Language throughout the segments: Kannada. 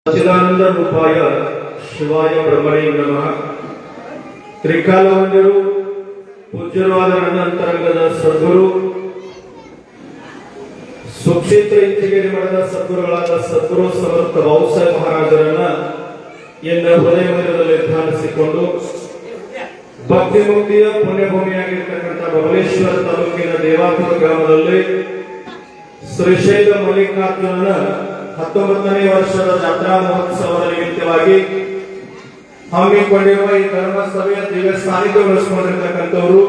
ಸಚ್ಚಿದಾನಂದ ರೂಪಾಯ ಶಿವಾಯ ಬ್ರಹ್ಮಣೇ ನಮಃ. ತ್ರಿಕಾಲವಂದ್ಯರು ಪೂಜ್ಯರಾದ ನನ್ನ ಅಂತರಂಗದ ಸದ್ಗುರು ಸುಕ್ಷೇತ್ರ ಇಂಚಿಗೇರಿ ಮಠದ ಸದ್ಗುರುಗಳಾದ ಸದ್ಗುರು ಸಮರ್ಥ ಬಾಬುಸಾಹೇಬ್ ಮಹಾರಾಜರನ್ನ ಎನ್ನ ಹೃದಯ ಮಂದಿರದಲ್ಲಿ ಧ್ಯಾನಿಸಿಕೊಂಡು ಭಕ್ತಿ ಮುಕ್ತಿಯ ಪುಣ್ಯಭೂಮಿಯಾಗಿರ್ತಕ್ಕಂಥ ಬಬಲೇಶ್ವರ ತಾಲೂಕಿನ ದೇವಾಪುರ ಗ್ರಾಮದಲ್ಲಿ ಶ್ರೀಶೈಲ ಮಲ್ಲಿಕಾರ್ಜುನನ 19ನೇ ವರ್ಷದ ಜಾತ್ರಾ ಮಹೋತ್ಸವದ ನಿಮಿತ್ತವಾಗಿ ಹಮ್ಮಿಕೊಂಡಿರುವ ಈ ಧರ್ಮಸಭೆಯ ದಿವ್ಯ ಸಾನ್ನಿಧ್ಯ ಉಳಿಸಿಕೊಂಡಿರ್ತಕ್ಕಂಥವರು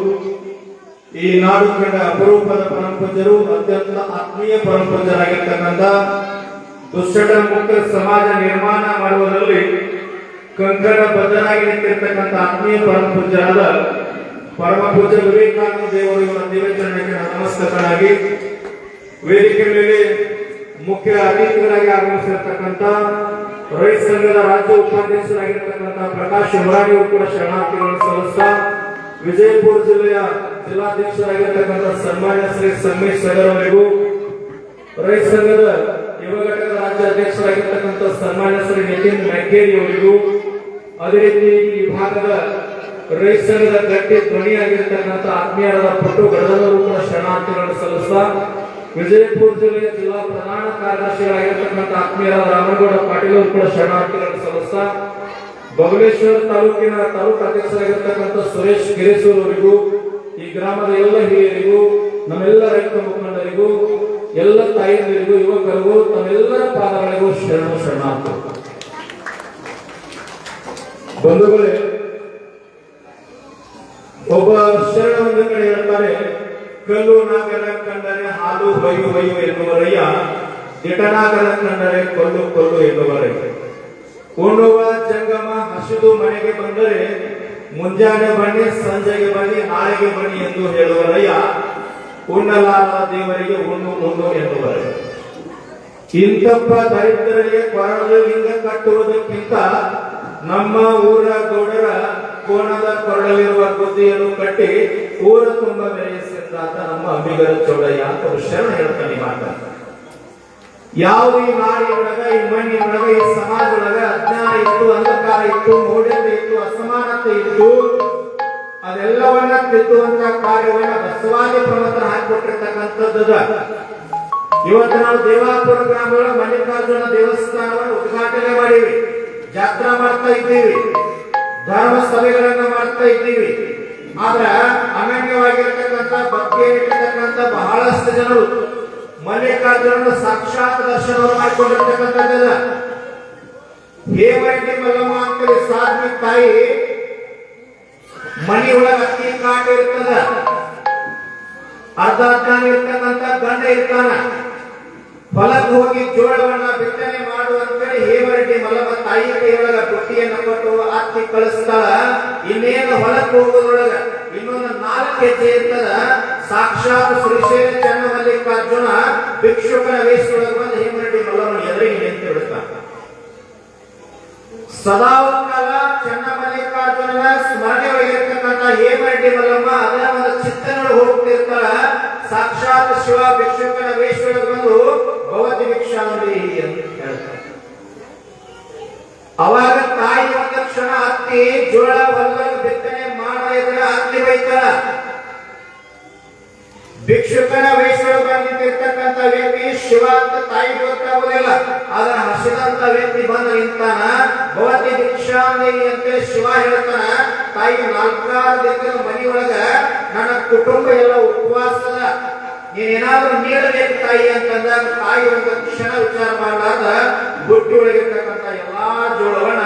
ಈ ನಾಡು ಕಂಡ ಅಪರೂಪದ ಪರಮಪೂಜ್ಯರು, ಅತ್ಯಂತ ಆತ್ಮೀಯ ಪರಮಪೂಜ್ಯರಾಗಿರ್ತಕ್ಕಂಥ ದುಶ್ಚಟ ಮುಕ್ತ ಸಮಾಜ ನಿರ್ಮಾಣ ಮಾಡುವುದರಲ್ಲಿ ಕಂಕಣ ಬದ್ಧರಾಗಿ ನಿಂತಿರ್ತಕ್ಕಂಥ ಆತ್ಮೀಯ ಪರಮಪೂಜ್ಯರಾದ ಪರಮಪೂಜ್ಯ ವಿವೇಕಾನಂದ ದೇವರಿಗೂ ದಿವ್ಯ ಚರಣಕ್ಕೆ ನಮಸ್ಕಾರನಾಗಿ ವೇದಿಕೆ ಮೇಲೆ ಮುಖ್ಯ ಅತಿಥಿಗಳಾಗಿ ಆಗಮಿಸಿರ್ತಕ್ಕಂಥ ರೈತ ಸಂಘದ ರಾಜ್ಯ ಉಪಾಧ್ಯಕ್ಷರಾಗಿರ್ತಕ್ಕಂಥ ಪ್ರಕಾಶ್ ಉಮರಾಣಿ ಅವರು ಕೂಡ ಶರಣಾರ್ಥಿಗಳನ್ನು ಸಲ್ಲಿಸ್ತಾ, ವಿಜಯಪುರ ಜಿಲ್ಲೆಯ ಜಿಲ್ಲಾಧ್ಯಕ್ಷರಾಗಿರ್ತಕ್ಕಂಥ ಸನ್ಮಾನ್ಯ ಶ್ರೀ ಸಂಗಮೇಶ್ ಸಗರ್ ಅವರಿಗೂ, ರೈತ ಸಂಘದ ಯುವ ಘಟಕದ ರಾಜ್ಯ ಅಧ್ಯಕ್ಷರಾಗಿರ್ತಕ್ಕಂಥ ಸನ್ಮಾನ್ಯ ಶ್ರೀ ನಿತಿನ್ ಮೆಕ್ಕೇರಿ ಅವರಿಗೂ, ಅದೇ ರೀತಿ ಈ ಭಾಗದ ರೈತ ಸಂಘದ ಗಟ್ಟಿ ಧ್ವನಿಯಾಗಿರ್ತಕ್ಕಂಥ ಆತ್ಮೀಯರಾದ ಪಟ್ಟು ಗಡದವರು ಕೂಡ ಶರಣಾರ್ಥಿಗಳನ್ನು ಸಲ್ಲಿಸ್ತಾ, ವಿಜಯಪುರ ಜಿಲ್ಲೆಯ ಜಿಲ್ಲಾ ಪ್ರಧಾನ ಕಾರ್ಯದರ್ಶಿಗಳಾಗಿರ್ತಕ್ಕಂಥ ಆತ್ಮೀಯರಾದ ರಾಮನಗೌಡ ಪಾಟೀಲ್ ಅವರು ಕೂಡ ಶರಣಾರ್ಥಿಗಳನ್ನು ಸಲ್ಲಿಸ್ತಾ, ಬಬಲೇಶ್ವರ ತಾಲೂಕಿನ ತಾಲೂಕು ಅಧ್ಯಕ್ಷರಾಗಿರ್ತಕ್ಕಂಥ ಸುರೇಶ್ ಗಿರೀಶೂರ್ ಅವರಿಗೂ, ಈ ಗ್ರಾಮದ ಎಲ್ಲ ಹಿರಿಯರಿಗೂ, ನಮ್ಮೆಲ್ಲ ರೈತ ಮುಖಂಡರಿಗೂ, ಎಲ್ಲ ತಾಯಿಯರಿಗೂ, ಯುವಕರಿಗೂ ತಮ್ಮೆಲ್ಲರ ಪಾದಗಳಿಗೂ ಶರಣಾರ್ಥಿ. ಬಂಧುಗಳೇ, ಒಬ್ಬ ಶರಣ ಒಂದು ಕಡೆ ಹೇಳ್ತಾರೆ, ಕಲ್ಲು ನಾಗರ ಕಂಡರೆ ಹಾಲು ಹೊಯ್ಯು ಹೊಯ್ಯು ಎನ್ನುವರಯ್ಯ, ದಿಟನಾಗರ ಕಂಡರೆ ಕೊಲ್ಲು ಕೊಲ್ಲು ಎನ್ನುವರಯ್ಯ. ಉಣ್ಣುವ ಜಂಗಮ ಹಸಿದು ಮನೆಗೆ ಬಂದರೆ ಮುಂಜಾನೆ ಬನ್ನಿ, ಸಂಜೆಗೆ ಬನ್ನಿ, ನಾಳೆಗೆ ಬನ್ನಿ ಎಂದು ಹೇಳುವರಯ್ಯ, ಉಣ್ಣಲಾದ ದೇವರಿಗೆ ಉಣ್ಣು ಉಣ್ಣು ಎನ್ನುವರಯ್ಯ. ಇಂತಪ್ಪ ದರಿದ್ರರಿಗೆ ಕೊರಳದ ಲಿಂಗ ಕಟ್ಟುವುದಕ್ಕಿಂತ ನಮ್ಮ ಊರ ಗೌಡರ ಕೋಣದ ಕೊರಳಲಿರುವ ಬುದ್ಧಿಯನ್ನು ಕಟ್ಟಿ ಊರ ತುಂಬ ಮೆರೆಯಿಸಿದ್ದಾತ ನಮ್ಮ ಅಂಬಿಗರ ಚೌಡಯ್ಯ ಅಂತ ಶರಣ ಹೇಳ್ತಾನೆ. ಮಾತಾಡ್ತಾನೆ, ಯಾವ ಈ ನಾಡಿನೊಳಗ, ಈ ಮಣ್ಣಿನೊಳಗ, ಈ ಸಮಾಜದೊಳಗ ಅಜ್ಞಾನ ಇತ್ತು, ಅಂಧಕಾರ ಇತ್ತು, ಮೌಢ್ಯತೆ ಇತ್ತು, ಅಸಮಾನತೆ ಇತ್ತು, ಅದೆಲ್ಲವನ್ನ ತಿದ್ದುವಂತ ಕಾರ್ಯವನ್ನ ಬಸವಾದಿ ಪ್ರಮತರ ಹಾಕಿಕೊಟ್ಟಿರ್ತಕ್ಕಂಥದ್ದು. ಇವತ್ತು ನಾವು ದೇವಾಪುರ ಗ್ರಾಮಗಳ ಮಲ್ಲಿಕಾರ್ಜುನ ದೇವಸ್ಥಾನವನ್ನು ಉದ್ಘಾಟನೆ ಮಾಡಿವಿ, ಜಾತ್ರಾ ಮಾಡ್ತಾ ಇದ್ದೀವಿ, ಧರ್ಮ ಸಭೆಗಳನ್ನ ಮಾಡ್ತಾ ಇದ್ದೀವಿ. ಆದ್ರ ಅನನ್ಯವಾಗಿರ್ತಕ್ಕಂಥ ಭಕ್ತಿ ಇರ್ತಕ್ಕಂಥ ಬಹಳಷ್ಟು ಜನರು ಮಲ್ಲಿಕಾರ್ಜುನ ಸಾಕ್ಷಾತ್ ದರ್ಶನವನ್ನು ಮಾಡಿಕೊಂಡಿರ್ತಕ್ಕಂಥದ್ದಲ್ಲ. ಹೇಮರೆಡ್ಡಿ ಮಲ್ಲಮ್ಮ ಅಂತೇಳಿ ಸಾಧ್ವಿ ತಾಯಿ ಮನೆಯೊಳಗ ಅಕ್ಕಿ ಕಾಟ ಇರ್ತದ, ಅರ್ಧ ಇರ್ತಕ್ಕಂಥ ಗಂಡ ಇರ್ತಾನ, ಹೊಲಕ್ಕೆ ಹೋಗಿ ಜೋಳವನ್ನ ಬಿತ್ತನೆ ಮಾಡುವಂತೇಳಿ ಹೇಮರೆಡ್ಡಿ ಮಲ್ಲಮ್ಮ ತಾಯಿ ಕೈಯೊಳಗ ಬುಟ್ಟಿಯನ್ನ ಕೊಟ್ಟು ಅಕ್ಕಿ ಕಳಿಸ್ತಾಳ. ಇನ್ನೇನು ಹೊಲಕ್ಕೆ ಹೋಗೋದ್ರೊಳಗ ಇನ್ನೊಂದು 4 ಹೆಜ್ಜೆ ಇರ್ತದ, ಸಾಕ್ಷಾತ್ ಶ್ರೀಶೈಲ ಚನ್ನಮಲ್ಲಿಕಾರ್ಜುನ ಭಿಕ್ಷುಕನ ವೇಷದೊಳಗೆ ಬಂದು ಹೇಮರೆಡ್ಡಿ ಮಲ್ಲಮ್ಮನ ಎದುರಿಗೆ ನಿಂತು ಬಿಡ್ತಾನ. ಸದಾಕಾಲ ಚನ್ನಮಲ್ಲಿಕಾರ್ಜುನನ ಸ್ಮರಣೆ ಒಳಗಿರ್ತಕ್ಕಂಥ ಹೇಮರೆಡ್ಡಿ ಮಲ್ಲಮ್ಮ ಅದರ ಒಂದು ಚಿತ್ತನೊಳಗೆ ಹೋಗ್ತಿರ್ತಾಳ. ಸಾಕ್ಷಾತ್ ಶಿವ ಭಿಕ್ಷುಕನ ವೇಷದೊಳಗೆ ಬಂದು ಭವತಿ ಭಿಕ್ಷಾಂಬಿ ಅಂತ ಹೇಳ್ತಾರೆ. ಅವಾಗ ತಾಯಿ ಒಂದು ಕ್ಷಣ ಹತ್ತಿ ಜೋಳ ಹೊಲದಾಗ ಬಿತ್ತನೆ ಮಾಡಿದ್ರೆ ಹತ್ತಿ ಬೈತಾಳ. ಭಿಕ್ಷುಕನ ವೇಷದೊಳಗೆ ಬಂದಿರ್ತಕ್ಕಂಥ ವ್ಯಕ್ತಿ ಶಿವ ಅಂತ ತಾಯಿ ಗೊತ್ತಾಗುದಿಲ್ಲ. ಆದ್ರೆ ಹಸಿದಂತ ವ್ಯಕ್ತಿ ಬಂದು ನಿಂತಾನ, ಭವತಿ ಭಿಕ್ಷಾಂಬಿ ಅಂತ ಶಿವ ಹೇಳ್ತಾನ. ತಾಯಿ 4 ದಿನದ ಮನೆಯೊಳಗ ನನ್ನ ಕುಟುಂಬ ಎಲ್ಲ ಉಪವಾಸದ, ನೀನೇನಾದ್ರೂ ನೀಡಬೇಕು ತಾಯಿ ಅಂತಂದಾಗ ತಾಯಿ ಒಂದು ಕ್ಷಣ ವಿಚಾರ ಮಾಡಲಾರ್ದ ಬುಟ್ಟಿ ಒಳಗಿರ್ತಕ್ಕಂಥ ಎಲ್ಲಾ ಜೋಳವನ್ನ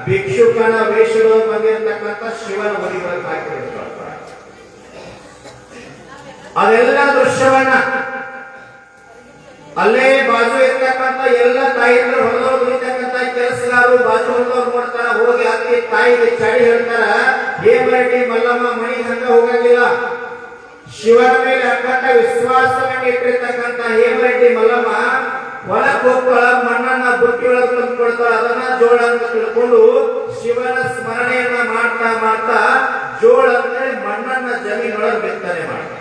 ಭಿಕ್ಷುಕನ ವೇಷದೊಳಗೆ ಬಂದಿರತಕ್ಕಂಥ ಶಿವನ ಮನೆಯೊಳಗೆ ಹಾಕಿರ್ತಾರೆ. ಅದೆಲ್ಲ ದೃಶ್ಯವನ್ನ ಅಲ್ಲೇ ಬಾಜು ಇರ್ತಕ್ಕಂಥ ಎಲ್ಲ ತಾಯಿಯರು ಹೊಲದವ್ರು ದುಡಿತಕ್ಕಂಥ ಕೆಲಸಗಾರರು ಬಾಜು ಹೊಲದವ್ರು ನೋಡ್ತಾರ, ಹೋಗಿ ಅಕ್ಕಿ ತಾಯಿಗೆ ಚಳಿ ಹೇಳ್ತಾರ, ಹೇಮರೆಡ್ಡಿ ಮಲ್ಲಮ್ಮ ಮನೆಗೆ ಹಂಗ ಹೋಗಂಗಿಲ್ಲ. ಶಿವನ ಮೇಲೆ ಅಕ್ಕಂತ ವಿಶ್ವಾಸವನ್ನು ಇಟ್ಟಿರ್ತಕ್ಕಂಥ ಹೇಮರೆಡ್ಡಿ ಮಲ್ಲಮ್ಮ ಹೊಲಕ್ಕೆ ಹೋಗ್ತಾಳ, ಮಣ್ಣನ್ನ ಬುಟ್ಟಿಯೊಳಗೆ ತಂದು ಕೊಡ್ತಾಳ. ಅದನ್ನ ಜೋಳ ಅಂತ ತಿಳ್ಕೊಂಡು ಶಿವನ ಸ್ಮರಣೆಯನ್ನ ಮಾಡ್ತಾ ಮಾಡ್ತಾ ಜೋಳ ಅಂದ್ರೆ ಮಣ್ಣನ್ನ ಜಮೀನೊಳಗೆ ಬಿತ್ತನೆ ಮಾಡ್ತಾಳ.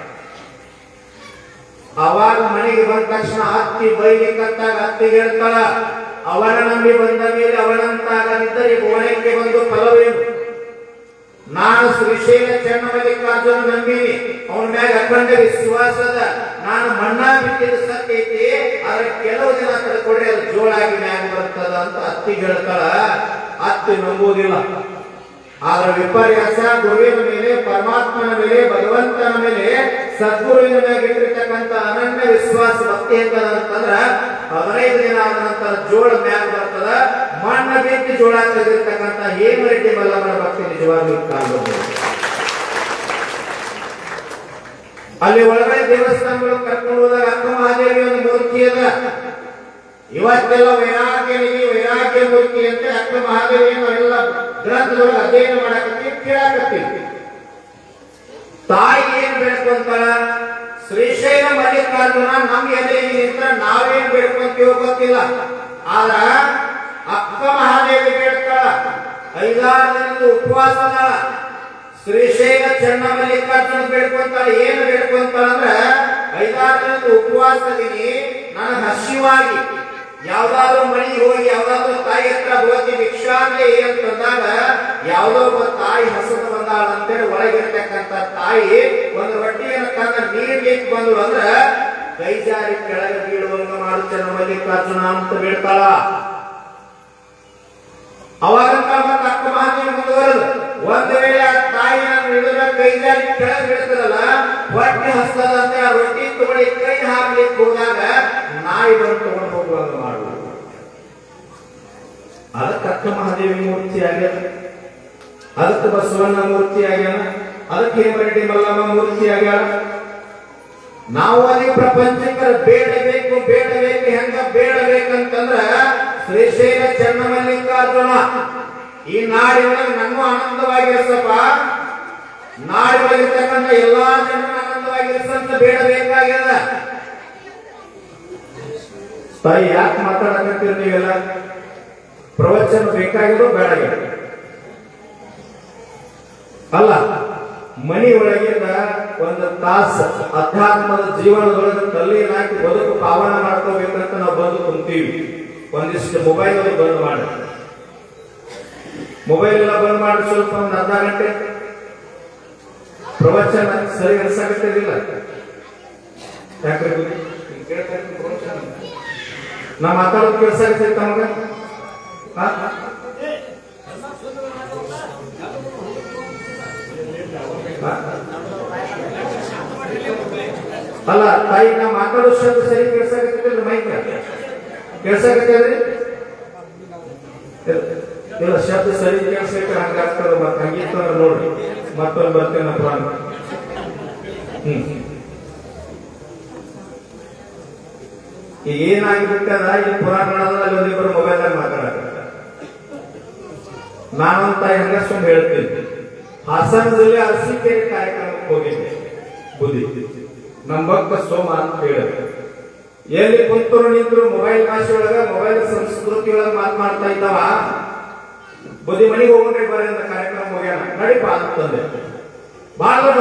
ಅವಾಗ ಮನೆಗೆ ಬಂದ ತಕ್ಷಣ ಅತ್ತಿ ಬೈಲಿಕ್ಕಂತಾಗ ಅತ್ತಿಗೆ ಹೇಳ್ತಾಳ, ಅವನ ನಂಬಿ ಬಂದ ಮೇಲೆ ಅವನಂತಾಗದಿದ್ದರೆ ಈ ಭುವನಕ್ಕೆ ಬಂದು ಫಲವೇನು? ನಾನು ಶ್ರೀಶೈಲ ಚನ್ನಮಲ್ಲಿಕಾರ್ಜುನ ನಂಬಿನಿ, ಅವನ ಮ್ಯಾಗ ಅಖಂಡ ವಿಶ್ವಾಸದ. ನಾನು ಮಣ್ಣ ಬಿಟ್ಟಿದ್ದು ಸತ್ಯೈತಿ, ಆದ್ರೆ ಕೆಲವು ದಿನ ಕಳ್ಕೊಂಡ್ರೆ ಅದು ಜೋಳಾಗಿ ಮ್ಯಾಗ ಬರ್ತದ ಅಂತ ಅತ್ತಿ ಹೇಳ್ತಾಳ. ಅತ್ತಿ ನಂಬುವುದಿಲ್ಲ. ಆದ್ರೆ ವಿಪರ್ಯಾಸ ಗುರುವಿನ ಮೇಲೆ, ಪರಮಾತ್ಮನ ಮೇಲೆ, ಭಗವಂತನ ಮೇಲೆ, ಸದ್ಗುರುವಿನ ಮೇಲೆ ಇಟ್ಟಿರ್ತಕ್ಕಂಥ ಅನನ್ಯ ವಿಶ್ವಾಸ ಭಕ್ತಿ ಹೆಂಗದಂತಂದ್ರ 15 ದಿನ ಆದ ನಂತರ ಜೋಳ ಮ್ಯಾಗ ಬರ್ತದ. ಮಣ್ಣ ಬಿಟ್ಟು ಜೋಳ ತೆಗೆದಿರ್ತಕ್ಕಂಥ ಹೇಮರೆಡ್ಡಿ ಮಲ್ಲಮ್ಮನ ಭಕ್ತಿ ನಿಜವಾಗ್ಲೂ ಕಾಣಬಹುದು. ಅಲ್ಲಿ ಒಳಗಡೆ ದೇವಸ್ಥಾನಗಳು ಕರ್ಕೊಂಡು ಹೋದಾಗ ಅಕ್ಕ ಮಹಾದೇವಿ ಒಂದು ಮೂರ್ತಿ ಅದ. ಇವತ್ತೆಲ್ಲ ವೈರಾಗ್ಯ ಮೂರ್ತಿ ಅಂತ ಅಕ್ಕ ಮಹಾದೇವಿಯನ್ನು ಎಲ್ಲ ಗ್ರಂಥದೊಳಗೆ ಅಧ್ಯಯನ ಮಾಡಕತ್ತೀವಿ, ಕೇಳಾಕತ್ತೀವಿ. ತಾಯಿ ಏನ್ ಬೇಡ್ಕೊಂತಾಳ? ಶ್ರೀಶೈಲ ಮಲ್ಲಿಕಾರ್ಜುನ ನಮ್ ಎದುರಿಗೆ ನಿಂತ್ರ ನಾವೇನ್ ಬೇಡ್ಕೊಂತೀವೋ ಗೊತ್ತಿಲ್ಲ, ಆದ್ರ ಅಕ್ಕ ಮಹಾದೇವಿ ಬೇಡ್ತಾಳ. 5-6 ದಿನದ ಉಪವಾಸದ ಶ್ರೀಶೈಲ ಚನ್ನಮಲ್ಲಿಕಾರ್ಜುನ ಬೇಡ್ಕೊಂತಾಳ. ಏನು ಬೇಡ್ಕೊಂತಾಳ ಅಂದ್ರ 5-6 ದಿನದ ಉಪವಾಸದಿನಿ, ನನಗೆ ಹಸಿವಾಗಿ ಯಾವ್ದಾದ್ರು ಮನೆಗೆ ಹೋಗಿ ಯಾವ್ದಾದ್ರು ತಾಯಿ ಹತ್ರ ಹೋಗಿ ಭಿಕ್ಷಾಂದ್ರೆ ಅಂತಂದಾಗ ಯಾವ್ದೋ ಒಬ್ಬ ತಾಯಿ ಹಸದು ಬಂದಾಳ ಅಂತೇಳಿ ಒಳಗಿರ್ತಕ್ಕಂಥ ತಾಯಿ ಒಂದು ರೊಟ್ಟಿಯನ್ನು ತಂದ ನೀರಿಗೆ ಬಂದ್ರು ಅಂದ್ರ ಕೈಜಾರಿ ಕೆಳಗೆ ಬೀಳುವಂಗ ಮಾಡು ಚನ್ನಮಲ್ಲಿಕಾರ್ಜುನ ಅಂತ ಬೇಡ್ತಾಳ. ಅವಾಗಂತ ಮತ್ತೆ ಅಕ್ಕ ಮಹಾದೇವಿ ಮುಂದುವರೆದು ಒಂದ್ ವೇಳೆ ಆ ತಾಯಿನ ಹಿಡಿದ ಕೈಜಾರಿ ಕೆಳಗೆ ಬೀಳ್ತದಲ್ಲ, ಹೊಟ್ಟೆ ಹಸ್ತದಂತೆ ಆ ರೊಟ್ಟಿ ತಗೊಳ್ಳಿ ಕೈ ಹಾಕ್ಲಿಕ್ಕೆ ಹೋದಾಗ ನಾಯಿ ಬಂದು ತಗೊಂಡು ಹೋಗುವಾಗ ಮಾಡುವುದು. ಅದಕ್ಕೆ ಅಕ್ಕ ಮಹಾದೇವಿ ಮೂರ್ತಿ ಆಗ್ಯಾನ, ಅದಕ್ಕೆ ಬಸವಣ್ಣ ಮೂರ್ತಿ ಆಗ್ಯಾನ, ಅದಕ್ಕೆ ಹೇಮರೆಡ್ಡಿ ಮಲ್ಲಮ್ಮ ಮೂರ್ತಿ ಆಗ್ಯಾನ. ನಾವು ಅಲ್ಲಿ ಪ್ರಪಂಚಕ್ಕೆ ಬೇಡಬೇಕು ಹೆಂಗ ಬೇಡಬೇಕಂತಂದ್ರ ಶ್ರೀಶೈಲ ಚನ್ನಮಲ್ಲಿಕಾರ್ಜುನ ಈ ನಾಡಿನೊಳಗೆ ನನ್ನ ಆನಂದವಾಗಿರ್ಸಪ್ಪ, ನಾಡಿನೊಳಗಿರ್ತಕ್ಕಂಥ ಎಲ್ಲಾ ಜನರ ಆನಂದವಾಗಿರ್ಸಂತ ಬೇಡಬೇಕಾಗ್ಯದ. ತಾಯಿ ಯಾಕೆ ಮಾತಾಡಕತ್ತೀರಿ ನೀವೆಲ್ಲ? ಪ್ರವಚನ ಬೇಕಾಗಿರೋ ಬೇಡ ಅಲ್ಲ, ಮನಿ ಒಳಗಿಂದ ಒಂದು ತಾಸು ಅಧ್ಯಾತ್ಮದ ಜೀವನದೊಳಗೆ ತಲ್ಲೀನಾಕಿ ಬದುಕು ಪಾವನ ಮಾಡ್ಕೋಬೇಕಂತ ನಾವು ಬಂದು ಕುಂತೀವಿ. ಒಂದಿಷ್ಟು ಮೊಬೈಲ್ ಬಂದ್ ಮಾಡಿ, ಮೊಬೈಲ್ ಎಲ್ಲ ಬಂದ್ ಮಾಡಿ ಸ್ವಲ್ಪ ಒಂದು ಅರ್ಧ ಗಂಟೆ ಪ್ರವಚನ ಸರಿ ಅನ್ಸಾಕತ್ತಿಲ್ಲ. ಯಾಕ್ರಿ ನಾ ಮಾತಾಡೋದು ಕೇಳ್ಸಾಕತ್ತೈತ ನಮಗ? ಅಲ್ಲ ತಾಯಿ, ನಾ ಮಾತಾಡೋ ಶಬ್ದ ಸರಿ ಕೇಳ್ಸಾಕತ್ತಿಲ್ಲ? ಮೈಕ್ ಕೇಳ್ಸಾಕತ್ತೇವ್ರಿ? ಇಲ್ಲ, ಶಬ್ದ ಸರಿ ಕೇಳ್ಸಕ್ಕೆ ಹಂಗಾಗ್ತದ. ಮತ್ತೆ ಹಂಗಿತ್ತು ನೋಡ್ರಿ, ಮತ್ತೊಂದು ಬರ್ತೇನೆ ಪುರಾಣ. ಈಗ ಏನಾಗಿಬಿಟ್ಟದ, ಈ ಪುರಾಣಗಳಲ್ಲಿ ಒಂದಿಬ್ಬರು ಮೊಬೈಲ್ ಮಾತಾಡಕ. ನಾನಂತ ಹೆಂಗಸ್ಕೊಂಡು ಹೇಳ್ತೀನಿ, ಹಾಸನದಲ್ಲಿ ಅರಸೀಕೆರೆ ಕಾರ್ಯಕ್ರಮಕ್ಕೆ ಹೋಗಿದ್ದೆ. ಬುದ್ಧಿ ನಮ್ಮ ಭಕ್ತ ಸೋಮ ಅಂತ ಹೇಳಿದ್ರು. ಎಲ್ಲಿ ಕುಂತರು ನಿಂತರು ಮೊಬೈಲ್ ಭಾಷೆ ಒಳಗ, ಮೊಬೈಲ್ ಸಂಸ್ಕೃತಿ ಒಳಗ ಮಾತನಾಡ್ತಾ ಇದ್ದಾವ. ಬುದ್ಧಿ ಮನೆಗೆ ಹೋಗ್ರಿ ಬರ್ರಿ ಅಂತ ಕಾರ್ಯಕ್ರಮ ಹೋಗ್ಯಾನ. ನಡಿಪ ಅಂತಂದೆ. ಬಹಳ ದೊಡ್ಡ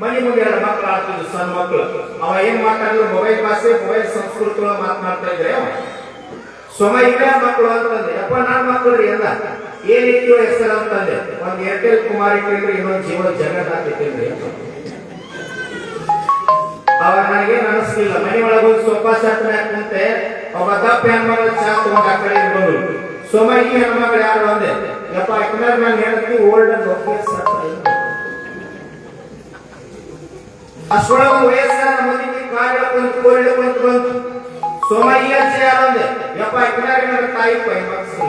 ಮನಿ ಮುಂದೆ 2 ಮಕ್ಕಳು ಆಡ್ತಿದ್ರು, ಸಣ್ಣ ಮಕ್ಕಳು. ಅವ ಏನ್ ಮಾತಾಡಿದ್ರು? ಮೊಬೈಲ್ ಭಾಷೆ, ಮೊಬೈಲ್ ಸಂಸ್ಕೃತಿ ಒಳಗ ಮಾತನಾಡ್ತಾ ಇದ್ರೆ ಸೋಮ ಇವೇ ಮಕ್ಕಳು ಅಂತಂದೆ. ಯಪ್ಪ ನನ್ನ ಮಕ್ಕಳು ರೀ ಎಲ್ಲ ಏನಿಟ್ಟಿಯೋ ಹೆಸರು ಅಂತಂದೆ. ಒಂದ್ ಏರ್ಟೆಲ್ ಕುಮಾರ್ ಇಟ್ಟಿಲ್ರಿ, ಇನ್ನೊಂದು ಜೀವ ಜಗತ್ ಹಾಕಿಟ್ಟಿಲ್ರಿ. ಅವಾಗ ನನಗೇನು ಅನಿಸ್ಲಿಲ್ಲ. ಮನೆ ಒಳಗೆ ಹೋಗಿ ಸೋಫಾ ಸೆಟ್ ಮ್ಯಾಗ ಕುಂತೆ, ಒಬ್ಬ ದಪ್ಪ ಹೆಣ್ಮಗಳು ಚಾ ತಗೊಂಡು ಆ ಕಡೆ ಬಂದು ಸೋಮ ಈ ಹೆಣ್ಮಗಳು ಯಾರು ಅಂದೆ. ಯಪ್ಪ ಯಾಕಂದ್ರೆ ನಾನು ಹೇಳ್ತೀನಿ ಓಲ್ಡ್ ಅಂಡ್ ಅಷ್ಟೊಳಗೆ ವಯಸ್ಸಾದ ಮಂದಿಗೆ ಕಾರ್ ಹಿಡ್ಕೊಂಡು ಕೋಲ್ ಹಿಡ್ಕೊಂಡು ಬಂತು. ಸೋಮ ಈ ಅಜ್ಜಿ ಯಾರು ಅಂದೆ. ಯಪ್ಪ ಯಾಕಂದ್ರೆ ನನ್ನ ತಾಯಿ ಪೈಮಕ್ಸಿ.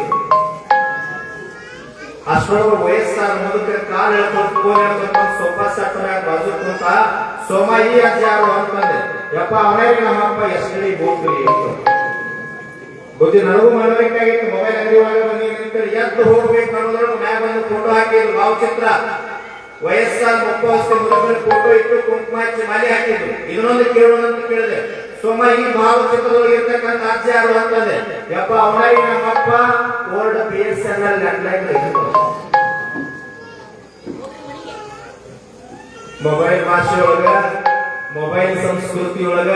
ಅಷ್ಟೊಳಗೆ ವಯಸ್ಸಾದ ಮುದುಕರ ಕಾಲ್ ಹಿಡ್ಕೊಂಡು ಕೋಲ್ ಹಿಡ್ಕೊಂಡು ಸೋಫಾ ಸೆಟ್ ಮ್ಯಾಗ ಬಾಜು ಕುಂತ ಸೋಮ ಈ ಅಜ್ಜ ಯಾರು ಅಂತಂದೆ. ಯಪ್ಪ ಅವನಿಗೆ ನಮ್ಮಪ್ಪ ಎಷ್ಟಡಿ ಬೋಗ್ರಿ ಅಂತ. ಬುದ್ಧಿ ನನಗೂ ಮಾಡಬೇಕಾಗಿತ್ತು. ಮೊಬೈಲ್ ಅಂಗಡಿ ಒಳಗೆ ಬಂದಿರ್ತೇಳಿ ಎದ್ದು ಹೋಗ್ಬೇಕು ಅನ್ನೋದ್ರೊಳಗೆ ಮ್ಯಾಗ ಒಂದು ಫೋಟೋ ಹಾಕಿದ್ರು, ಭಾವಚಿತ್ರ. ವಯಸ್ಸಾದ 30 ವರ್ಷ ಮುದುಕರ ಫೋಟೋ ಇಟ್ಟು ಕುಂಕುಮ ಹಚ್ಚಿ ಮಾಲೆ ಹಾಕಿದ್ರು. ಇದನ್ನೊಂದು ಕೇಳೋಣ ಅಂತ ಕೇಳಿದೆ. ಸೋಮ ಈ ಭಾವಚಿತ್ರದೊಳಗೆ ಇರ್ತಕ್ಕಂಥ ಅಜ್ಜ ಯಾರು ಅಂತಂದೆ. ಯಪ್ಪ ಅವನಿಗೆ ನಮ್ಮಪ್ಪ ಓಲ್ಡ್ BSNL ಲ್ಯಾಂಡ್ಲೈನ್ ಇತ್ತು. ಮೊಬೈಲ್ ಭಾಷೆ ಒಳಗ, ಮೊಬೈಲ್ ಸಂಸ್ಕೃತಿ ಒಳಗ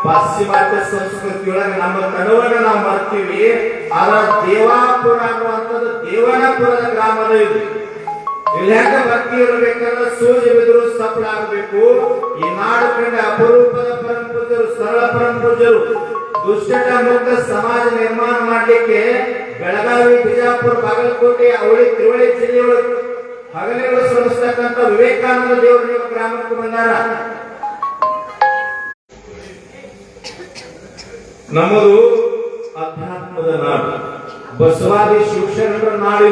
ಪಾಶ್ಚಿಮಾತ್ಯ ಸಂಸ್ಕೃತಿಯೊಳಗೆ ನಮ್ಮ ಕನ್ನಡವನ್ನ ನಾವು ಮಾಡ್ತೀವಿ. ಆದ್ರೆ ದೇವಾಪುರ ಅನ್ನುವಂಥದ್ದು ದೇವನಪುರದ ಗ್ರಾಮದ ಇದು. ಇಲ್ಲಿ ಹೆಂಗ ಭಕ್ತಿ ಇರಬೇಕಂದ್ರೆ ಸೂಜಿ ಬಿದ್ರು ಸಫಲ ಆಗಬೇಕು. ಈ ನಾಡು ಕಂಡ ಅಪರೂಪದ ಪರಂಪೂಜರು, ಸರಳ ಪರಂಪೂಜರು, ದುಶ್ಚಟ ಮುಕ್ತ ಸಮಾಜ ನಿರ್ಮಾಣ ಮಾಡಲಿಕ್ಕೆ ಬೆಳಗಾವಿ, ಬಿಜಾಪುರ, ಬಾಗಲಕೋಟೆ, ಅವಳಿ, ತಿರುವಳಿ ಜಿಲ್ಲೆಯೊಳಗೆ ಹಗಲಿರುಳು ಶ್ರಮಿಸ್ತಕ್ಕಂಥ ವಿವೇಕಾನಂದ ದೇವರು ನಿಮ್ಮ ಗ್ರಾಮಕ್ಕೆ ಬಂದಾರ. ನಮ್ಮದು ಅಧ್ಯಾತ್ಮದ ನಾಡು, ಬಸವಾದಿ ಶಿವಶರಣರ ನಾಡು.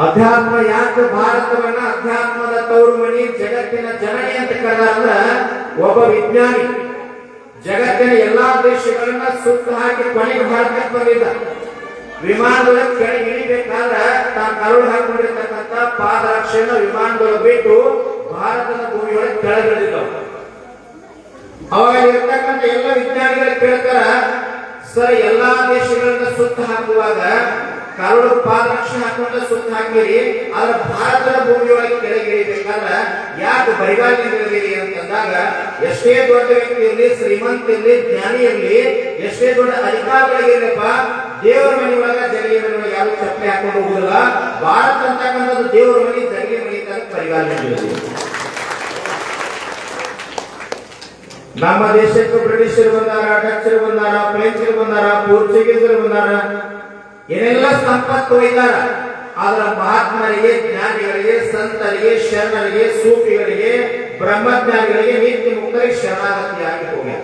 ಅಧ್ಯಾತ್ಮ ಯಾಕೆ ಭಾರತವನ್ನ ಅಧ್ಯಾತ್ಮದ ತವರು ಮಣಿ, ಜಗತ್ತಿನ ಜನನಿ ಅಂತ ಕರೆದ ಒಬ್ಬ ವಿಜ್ಞಾನಿ ಜಗತ್ತಿನ ಎಲ್ಲಾ ದೇಶಗಳನ್ನ ಸುತ್ತ ಹಾಕಿ ಕೊನೆಗೆ ಭಾರತಕ್ಕೆ ಬಂದಿದ್ದ. ವಿಮಾನದೊಳಗೆ ಕೆಳಗೆ ಇಳಿಬೇಕಾದ್ರೆ ತಾನು ಕರುಳು ಹಾಕೊಂಡಿರ್ತಕ್ಕಂಥ ಪಾದರಕ್ಷೆಯನ್ನು ವಿಮಾನದೊಳಗೆ ಬಿಟ್ಟು ಭಾರತದ ಭೂಮಿಯೊಳಗೆ ಕೆಳಗಿಳಿದಿದ್ದವು. ಅವಾಗ ಇರ್ತಕ್ಕಂಥ ಎಲ್ಲ ವಿಜ್ಞಾನಿಗಳು ಕೇಳ್ತಾರ, ಸರ್ ಎಲ್ಲಾ ದೇಶಗಳನ್ನ ಸುತ್ತ ಹಾಕುವಾಗ ಕರುಳು ಪಾದರಕ್ಷೆ ಹಾಕೊಂಡ ಸುತ್ತ ಹಾಕಿರಿ, ಆದ್ರೆ ಭಾರತದ ಭೂಮಿಯೊಳಗೆ ಕೆಳಗಿಳಿಬೇಕಾದ್ರೆ ಯಾಕೆ ಬರಿಗಾಲಿರಿ ಅಂತಂದಾಗ, ಎಷ್ಟೇ ದೊಡ್ಡ ವ್ಯಕ್ತಿ ಇರಲಿ, ಶ್ರೀಮಂತ ಇರಲಿ, ಜ್ಞಾನಿ ಇರಲಿ, ಎಷ್ಟೇ ದೊಡ್ಡ ಅಧಿಕಾರಿಗಳಿರಲಿಪ್ಪ, ದೇವರ ಮನೆ ಒಳಗ ಜಗಲಿ ಮನೆ ಒಳಗೆ ಯಾರು ಚಪ್ಪಲಿ ಹಾಕೊಂಡು ಹೋಗುದಿಲ್ಲ. ಭಾರತ ಅಂತಕ್ಕಂಥದ್ದು ದೇವರ ಮನೆ, ಜಗಲಿ ಮನೆ ತನಕ ಬರಿಗಾಲಿರಿ. ನಮ್ಮ ದೇಶಕ್ಕೆ ಬ್ರಿಟಿಷರು ಬಂದಾರ, ಡಚ್ಚರು ಬಂದಾರ, ಫ್ರೆಂಚರು ಬಂದಾರ, ಪೋರ್ಚುಗೀಸರು ಬಂದಾರ, ಏನೆಲ್ಲ ಸಂಪತ್ತು ಒಯ್ದಾರ. ಆದ್ರ ಮಹಾತ್ಮರಿಗೆ, ಜ್ಞಾನಿಗಳಿಗೆ, ಸಂತರಿಗೆ, ಶರಣರಿಗೆ, ಸೂಫಿಗಳಿಗೆ, ಬ್ರಹ್ಮಜ್ಞಾನಿಗಳಿಗೆ, ನೀತಿ ಮುಕ್ತರಿಗೆ ಶರಣಾಗತಿಯಾಗಿ ಹೋಗ್ಯಾರ.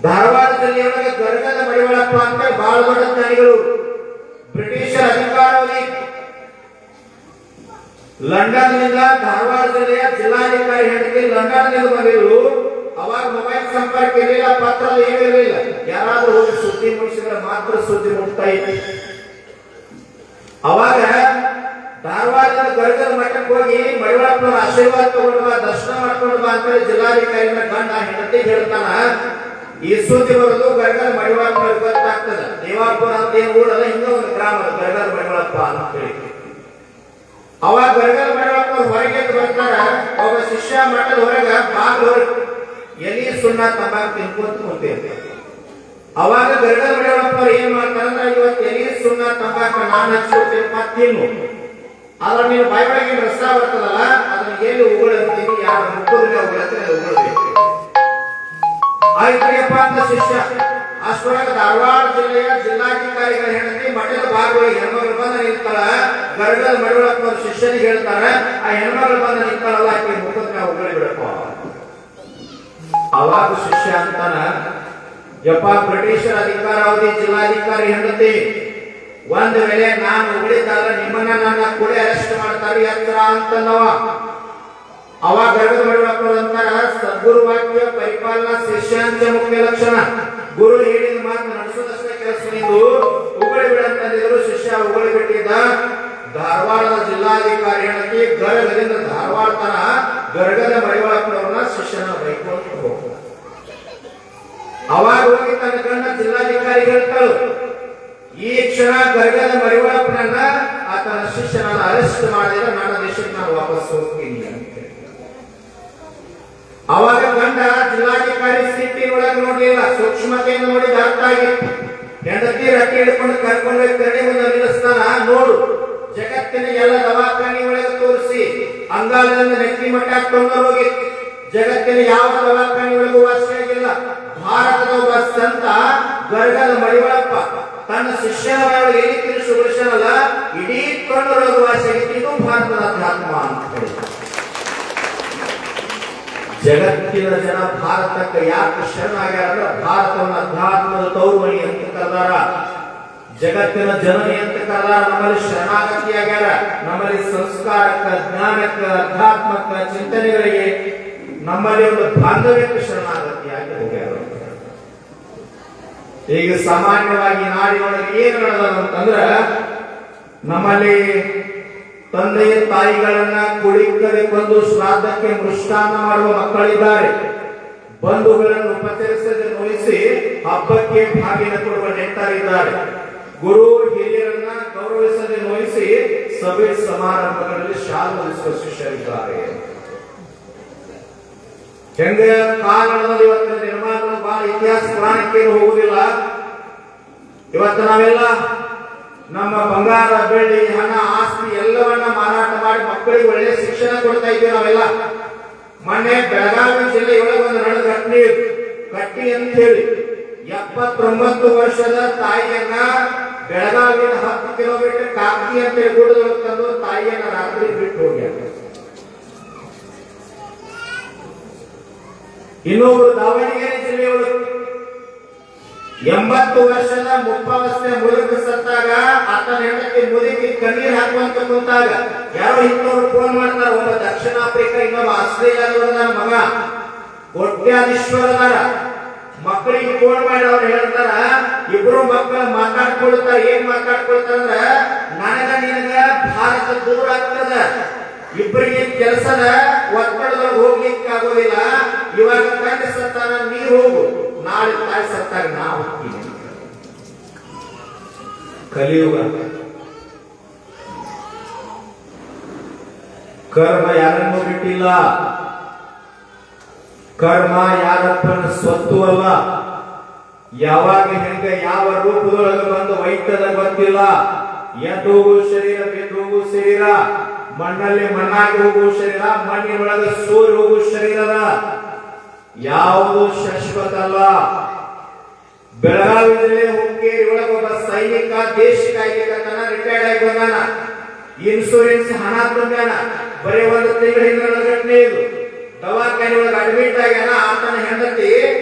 ಧಾರವಾಡ ಜಿಲ್ಲೆಯೊಳಗೆ ಗರ್ಗದ ಮಡಿವಾಳಪ್ಪ ಅಂತ ಬಹಳ ದೊಡ್ಡ ಜ್ಞಾನಿಗಳು. ಬ್ರಿಟಿಷರ ಅಧಿಕಾರಾವಧಿ ಲಂಡನ್ ನಿಂದ ಧಾರವಾಡ ಜಿಲ್ಲೆಯ ಜಿಲ್ಲಾಧಿಕಾರಿ ಹೆಂಡತಿ ಲಂಡನ್ ನಿಂದ ಬಂದಿದ್ರು. ಅವಾಗ ಮೊಬೈಲ್ ಸಂಪರ್ಕ ಇರಲಿಲ್ಲ, ಪತ್ರ ಏನೂ ಇರಲಿಲ್ಲ. ಯಾರಾದ್ರೂ ಹೋಗಿ ಸುದ್ದಿ ಮುಗಿಸಿದ್ರೆ ಮಾತ್ರ ಸುದ್ದಿ ಮುಟ್ತಾ ಇತ್ತು. ಅವಾಗ ಧಾರವಾಡದ ಗರ್ಗದ ಮಠಕ್ಕೆ ಹೋಗಿ ಮಡಿವಾಳಪ್ಪನ ಆಶೀರ್ವಾದ ತಗೊಂಡು ಬಾ, ದರ್ಶನ ಮಾಡ್ಕೊಂಡು ಬಾ ಅಂತ ಜಿಲ್ಲಾಧಿಕಾರಿನ ಗಂಡ ಹೆಂಡತಿ ಹೇಳ್ತಾನ. ಈ ಸುದ್ದಿ ಬರೋದು ಗರ್ಗದ ಮಡಿವಾಳಪ್ಪ ಗೊತ್ತಾಗ್ತದ. ದೇವಾಪುರ ಅಂತ ಏನು ಊರಲ್ಲ, ಹಿಂಗ ಒಂದು ಗ್ರಾಮ ಗರ್ಗದ ಮಡಿವಾಳಪ್ಪ ಅಂತ ಹೇಳಿ. ಅವಾಗ ಗರ್ಗದ ಮಡಿವಾಳಪ್ಪ ಹೊರಗೆ ಬರ್ತಾರ. ಒಬ್ಬ ಶಿಷ್ಯ ಮಠದ ಹೊರಗ ಬಾಗಿಲು ಎಲ್ಲಿ ಸುಣ್ಣ ತಂಬಾಕು ತಿನ್ಕೊಂತ ಕುಂತಿರ್ತಾರೆ. ಅವಾಗ ಗರ್ಗದ ಮಡಿವಾಳಪ್ಪ ಏನ್ ಮಾಡ್ತಾರಂದ್ರೆ, ಇವತ್ತು ಎಲ್ಲಿ ಸುಣ್ಣ ತಂಬಾಕು ನಾನು ಹಚ್ಕೊಡ್ತೀನಿ ತಿನ್ನು, ಆದ್ರೆ ನೀನು ಬಾಯಿ ಒಳಗೆ ರಸ ಬರ್ತದಲ್ಲ ಅದನ್ನ ಎಲ್ಲಿ ಉಗುಳಂತೀನಿ, ಯಾರ ಮುಖದಲ್ಲಿ ಉಗುಳಂತೀನಿ ಉಗುಳಬೇಕು. ಆಯ್ತಪ್ಪ ಅಂತ ಶಿಷ್ಯ. ಅಷ್ಟೊಳಗೆ ಧಾರವಾಡ ಜಿಲ್ಲೆಯ ಜಿಲ್ಲಾಧಿಕಾರಿಗಳ ಹೆಂಡತಿ ಮಠದ ಭಾಗಗಳಿಗೆ ಹೆಣ್ಮಗಳು ಬಂದ ನಿಂತಾಳ. ಗರ್ಗದ ಮಡಿವಾಳಪ್ಪ ಶಿಷ್ಯನಿಗೆ ಹೇಳ್ತಾರೆ, ಆ ಹೆಣ್ಮಗಳು ಬಂದ ನಿಂತಾಳಲ್ಲ ಆಕೆ ಮುಖದ ಉಗುಳಿ ಬಿಡಪ್ಪ. ಅವಾಗ ಶಿಷ್ಯ ಅಂತಾನ, ಯಪ್ಪ ಬ್ರಿಟಿಷರ ಅಧಿಕಾರಾವಧಿ ಜಿಲ್ಲಾಧಿಕಾರಿ ಹೆಂಡತಿ, ಒಂದ್ ವೇಳೆ ನಾನು ಉಗುಳಿದಾಗ ನಿಮ್ಮನ್ನ ನನ್ನ ಕೂಡ ಅರೆಸ್ಟ್ ಮಾಡ್ತಾರೆ ಎತ್ತರ ಅಂತಂದವ. ಅವಾಗ ಗರ್ಗದ ಮಡಿವಾಳಪ್ಪ ಅಂತಾರ, ಸದ್ಗುರು ವಾಕ್ಯ ಪರಿಪಾಲನಾ ಶಿಷ್ಯಾಂಶ ಮುಖ್ಯ ಲಕ್ಷಣ. ಗುರು ಹೇಳಿದ ಮಾತು ನಡೆಸೋದಷ್ಟೇ ಕೆಲಸ, ನಿಂದು ಉಗುಳಿ ಬಿಡಂತಂದಿದ್ರು. ಶಿಷ್ಯ ಉಗುಳಿ ಬಿಟ್ಟಿದ್ದ. ಧಾರವಾಡದ ಜಿಲ್ಲಾಧಿಕಾರಿ ಹೆಂಡತಿ ಗರ್ಗದಿಂದ ಧಾರವಾಡ ತನ ಗರ್ಗದ ಮಡಿವಾಳಪ್ಪನವ್ರನ್ನ ಶಿಷ್ಯನ ಬೈಕೊಂಡು ಹೋಗ್ತಾರೆ. ಅವಾಗ ಹೋಗಿ ತನ್ನ ಗಂಡ ಜಿಲ್ಲಾಧಿಕಾರಿ ಹೇಳ್ತಾಳು, ಈ ಕ್ಷಣ ಗರ್ಗದ ಮಡಿವಾಳಪ್ಪನನ್ನ ಆತನ ಶಿಷ್ಯನನ್ನ ಅರೆಸ್ಟ್ ಮಾಡಿದ್ರೆ ನನ್ನ ದೇಶಕ್ಕೆ ನಾನು ವಾಪಸ್ ಹೋಗ್ತೀನಿ ಅಂತ. ಅವಾಗ ಗಂಡ ಜಿಲ್ಲಾಧಿಕಾರಿ ಸ್ಥಿತಿ ಒಳಗೆ ನೋಡ್ಲಿಲ್ಲ, ಸೂಕ್ಷ್ಮತೆಯನ್ನು ನೋಡಿದ ಅರ್ಥ ಆಗಿತ್ತು. ಹೆಂಡತಿ ರಟ್ಟಿ ಹಿಡ್ಕೊಂಡು ಕರ್ಕೊಂಡು ಕರಡಿ ಮುಂದೆ ನಿಲ್ಲಿಸ್ತಾನ. ನೋಡು, ಜಗತ್ತಿನ ಎಲ್ಲ ದವಾಖಾನೆ ಒಳಗೆ ತೋರಿಸಿ ಅಂಗಾಲದಿಂದ ನೆತ್ತಿ ಮಟ್ಟ ಕೊಂಡು ಹೋಗಿ ಜಗತ್ತಿನ ಯಾವ ದವಾಖಾನೆ ಒಳಗೂ ವಾಸಿಯಾಗಿಲ್ಲ. ಭಾರತದ ಒಬ್ಬ ಸಂತ ಗರ್ಗದ ಮಡಿವಾಳಪ್ಪ ತನ್ನ ಶಿಷ್ಯನ ಎಲ್ಲಿ ತಿರುಗಿಸಲ್ಲ, ಇಡೀ ಕೊಂಡು ರೋಗ ವಾಸಿಯಾಗಿತ್ತು. ಇದು ಭಾರತದ ಅಧ್ಯಾತ್ಮ ಅಂತ ಹೇಳಿ. ಜಗತ್ತಿನ ಜನ ಭಾರತಕ್ಕೆ ಯಾಕೆ ಶರಣಾಗ್ಯಾರ? ಭಾರತವನ್ನು ಅಧ್ಯಾತ್ಮದ ತೌರ್ಮಣಿ ಅಂತ ಕರೆದಾರ, ಜಗತ್ತಿನ ಜನನಿ ಅಂತ ಕರೆದಾರ. ನಮ್ಮಲ್ಲಿ ಶರಣಾಗತಿಯಾಗ್ಯಾರ. ನಮ್ಮಲ್ಲಿ ಸಂಸ್ಕಾರಕ್ಕ, ಜ್ಞಾನಕ್ಕ, ಅಧ್ಯಾತ್ಮಕ್ಕ, ಚಿಂತನೆಗಳಿಗೆ ನಮ್ಮಲ್ಲಿ ಒಂದು ಬಾಂಧವ್ಯಕ್ಕೆ ಶರಣಾಗತಿಯಾಗಿ ಹೋಗ್ಯಾರ. ಈಗ ಸಾಮಾನ್ಯವಾಗಿ ನಾಡಿನೊಳಗೆ ಏನು ನಡೆದಂತಂದ್ರ, ನಮ್ಮಲ್ಲಿ ತಂದೆ ತಾಯಿಗಳನ್ನ ಕುಳಿಕಡೆ ಕೊಂದು ಶ್ರಾದ್ದಕ್ಕೆ ಮೃಷ್ಟಾನ್ನ ಮಾಡುವ ಮಕ್ಕಳಿದ್ದಾರೆ. ಬಂಧುಗಳನ್ನು ಉಪಚರಿಸದೆ ನೋಯಿಸಿ ಹಬ್ಬಕ್ಕೆ ಭಾಗಿನ ಕೊಡುವ ನೆಂಟರಿದ್ದಾರೆ. ಗುರು ಹಿರಿಯರನ್ನ ಗೌರವಿಸದೆ ನೋಯಿಸಿ ಸಭೆ ಸಮಾರಂಭಗಳಲ್ಲಿ ಶಾಲು ಹೊಲಿಸುವ ಶಿಷ್ಯರಿದ್ದಾರೆ. ಹೆಂಗ ಕಾಲ ನಡೆದ ಇವತ್ತಿನ ನಿರ್ಮಾಣಗಳು ಬಹಳ ಇತಿಹಾಸ ಪುರಾಣಕ್ಕೇನು ಹೋಗುದಿಲ್ಲ. ಇವತ್ತು ನಾವೆಲ್ಲ ನಮ್ಮ ಬಂಗಾರ, ಬೆಳ್ಳಿ, ಹಣ, ಆಸ್ತಿ ಎಲ್ಲವನ್ನ ಮಾರಾಟ ಮಾಡಿ ಮಕ್ಕಳಿಗೆ ಒಳ್ಳೆ ಶಿಕ್ಷಣ ಕೊಡ್ತಾ ಇದ್ದೀವಿ ನಾವೆಲ್ಲ. ಮೊನ್ನೆ ಬೆಳಗಾವಿ ಜಿಲ್ಲೆಯೊಳಗೆ ಒಂದು ನಡೆದ ಘಟನೆ, ಕಟ್ಟಿ ಅಂತ ಹೇಳಿ 79 ವರ್ಷದ ತಾಯಿಯನ್ನ ಬೆಳಗಾವಿಯ 10 ಕಿಲೋಮೀಟರ್ ಕಾಕಿ ಅಂತ ಹೇಳಿ ಗುಡ್ಡದೊಳಗೆ ತಂದು ತಾಯಿಯನ್ನ ರಾತ್ರಿ ಬಿಟ್ಟು ಹೋಗ್ಯಾರ. ಇನ್ನೊಬ್ರು ದಾವಣಗೆರೆ ಜಿಲ್ಲೆಯೊಳಗೆ 80 ವರ್ಷದ ಮುಪ್ಪಾವಸ್ಥೆ ಮುದುಕ ಸತ್ತಾಗ ಆತನ ಹೆಂಡತಿ ಮುದುಕಿ ಕಣ್ಣೀರ್ ಹಾಕುವಂತ ಕುಂತಾಗ ಯಾರೋ ಇನ್ನೊಬ್ರು ಫೋನ್ ಮಾಡ್ತಾರ. ಒಬ್ಬ ದಕ್ಷಿಣ ಆಫ್ರಿಕಾ, ಇನ್ನೊಬ್ಬ ಆಸ್ಟ್ರೇಲಿಯಾದ ಮಗ ಕೋಟ್ಯಾಧೀಶ್ವರದಾರ. ಮಕ್ಕಳಿಗೆ ಫೋನ್ ಮಾಡಿ ಅವ್ರು ಹೇಳ್ತಾರ, ಇಬ್ರು ಮಕ್ಕಳು ಮಾತಾಡ್ಕೊಳ್ತಾರ. ಏನ್ ಮಾತಾಡ್ಕೊಳ್ತಾರ? ನನಗ ನಿನಗ ಭಾರತ ದೂರ ಆಗ್ತದ, ಇಬ್ಬರಿಗೆ ಕೆಲಸದ ಒತ್ತಡದೊಳಗೆ ಹೋಗ್ಲಿಕ್ಕೆ ಆಗೋದಿಲ್ಲ. ಇವಾಗ ತಂದೆ ಸತ್ತಾನ, ನೀ ಹೋಗು, ನಾಳೆ ತಾಯಿ ಸತ್ತಾಗ ನಾ ಹೋಗ್ತೀನಿ. ಕಲಿಯುಗ. ಕರ್ಮ ಯಾರನ್ನೂ ಬಿಟ್ಟಿಲ್ಲ. ಕರ್ಮ ಯಾರಪ್ಪನ ಸ್ವತ್ತು ಅಲ್ಲ. ಯಾವಾಗ ಹೆಂಗ ಯಾವ ರೂಪದೊಳಗೆ ಬಂದು ವೈದ್ಯದ ಗೊತ್ತಿಲ್ಲ. ಎದ್ದು ಹೋಗುವ ಶರೀರ, ಬೆದ್ದು ಹೋಗುವ ಶರೀರ, ಮಣ್ಣಲ್ಲಿ ಮಣ್ಣಾಗಿ ಹೋಗುವ ಶರೀರ, ಮಣ್ಣಿನೊಳಗೆ ಸೂರ್ಯ ಹೋಗುವ ಶರೀರದ ಯಾವುದು ಶಾಶ್ವತ ಅಲ್ಲ. ಬೆಳಗಾವಿ ಜಿಲ್ಲೆ ಹುಕ್ಕೇರಿ ಒಳಗೆ ಒಬ್ಬ ಸೈನಿಕ ದೇಶಕ್ಕಾಗಿ ರಿಟೈರ್ಡ್ ಆಗಿ ಬಂದಾನ. ಇನ್ಶೂರೆನ್ಸ್ ಹಣ ತಂದಾನ. ಬರೀ ಒಂದು ತಿಂಗಳಿಂದ ಘಟನೆ ಇದು. ದವಾಖಾನೆ ಒಳಗೆ ಅಡ್ಮಿಟ್ ಆಗ್ಯಾನ. ಆತನ ಹೆಂಡತಿ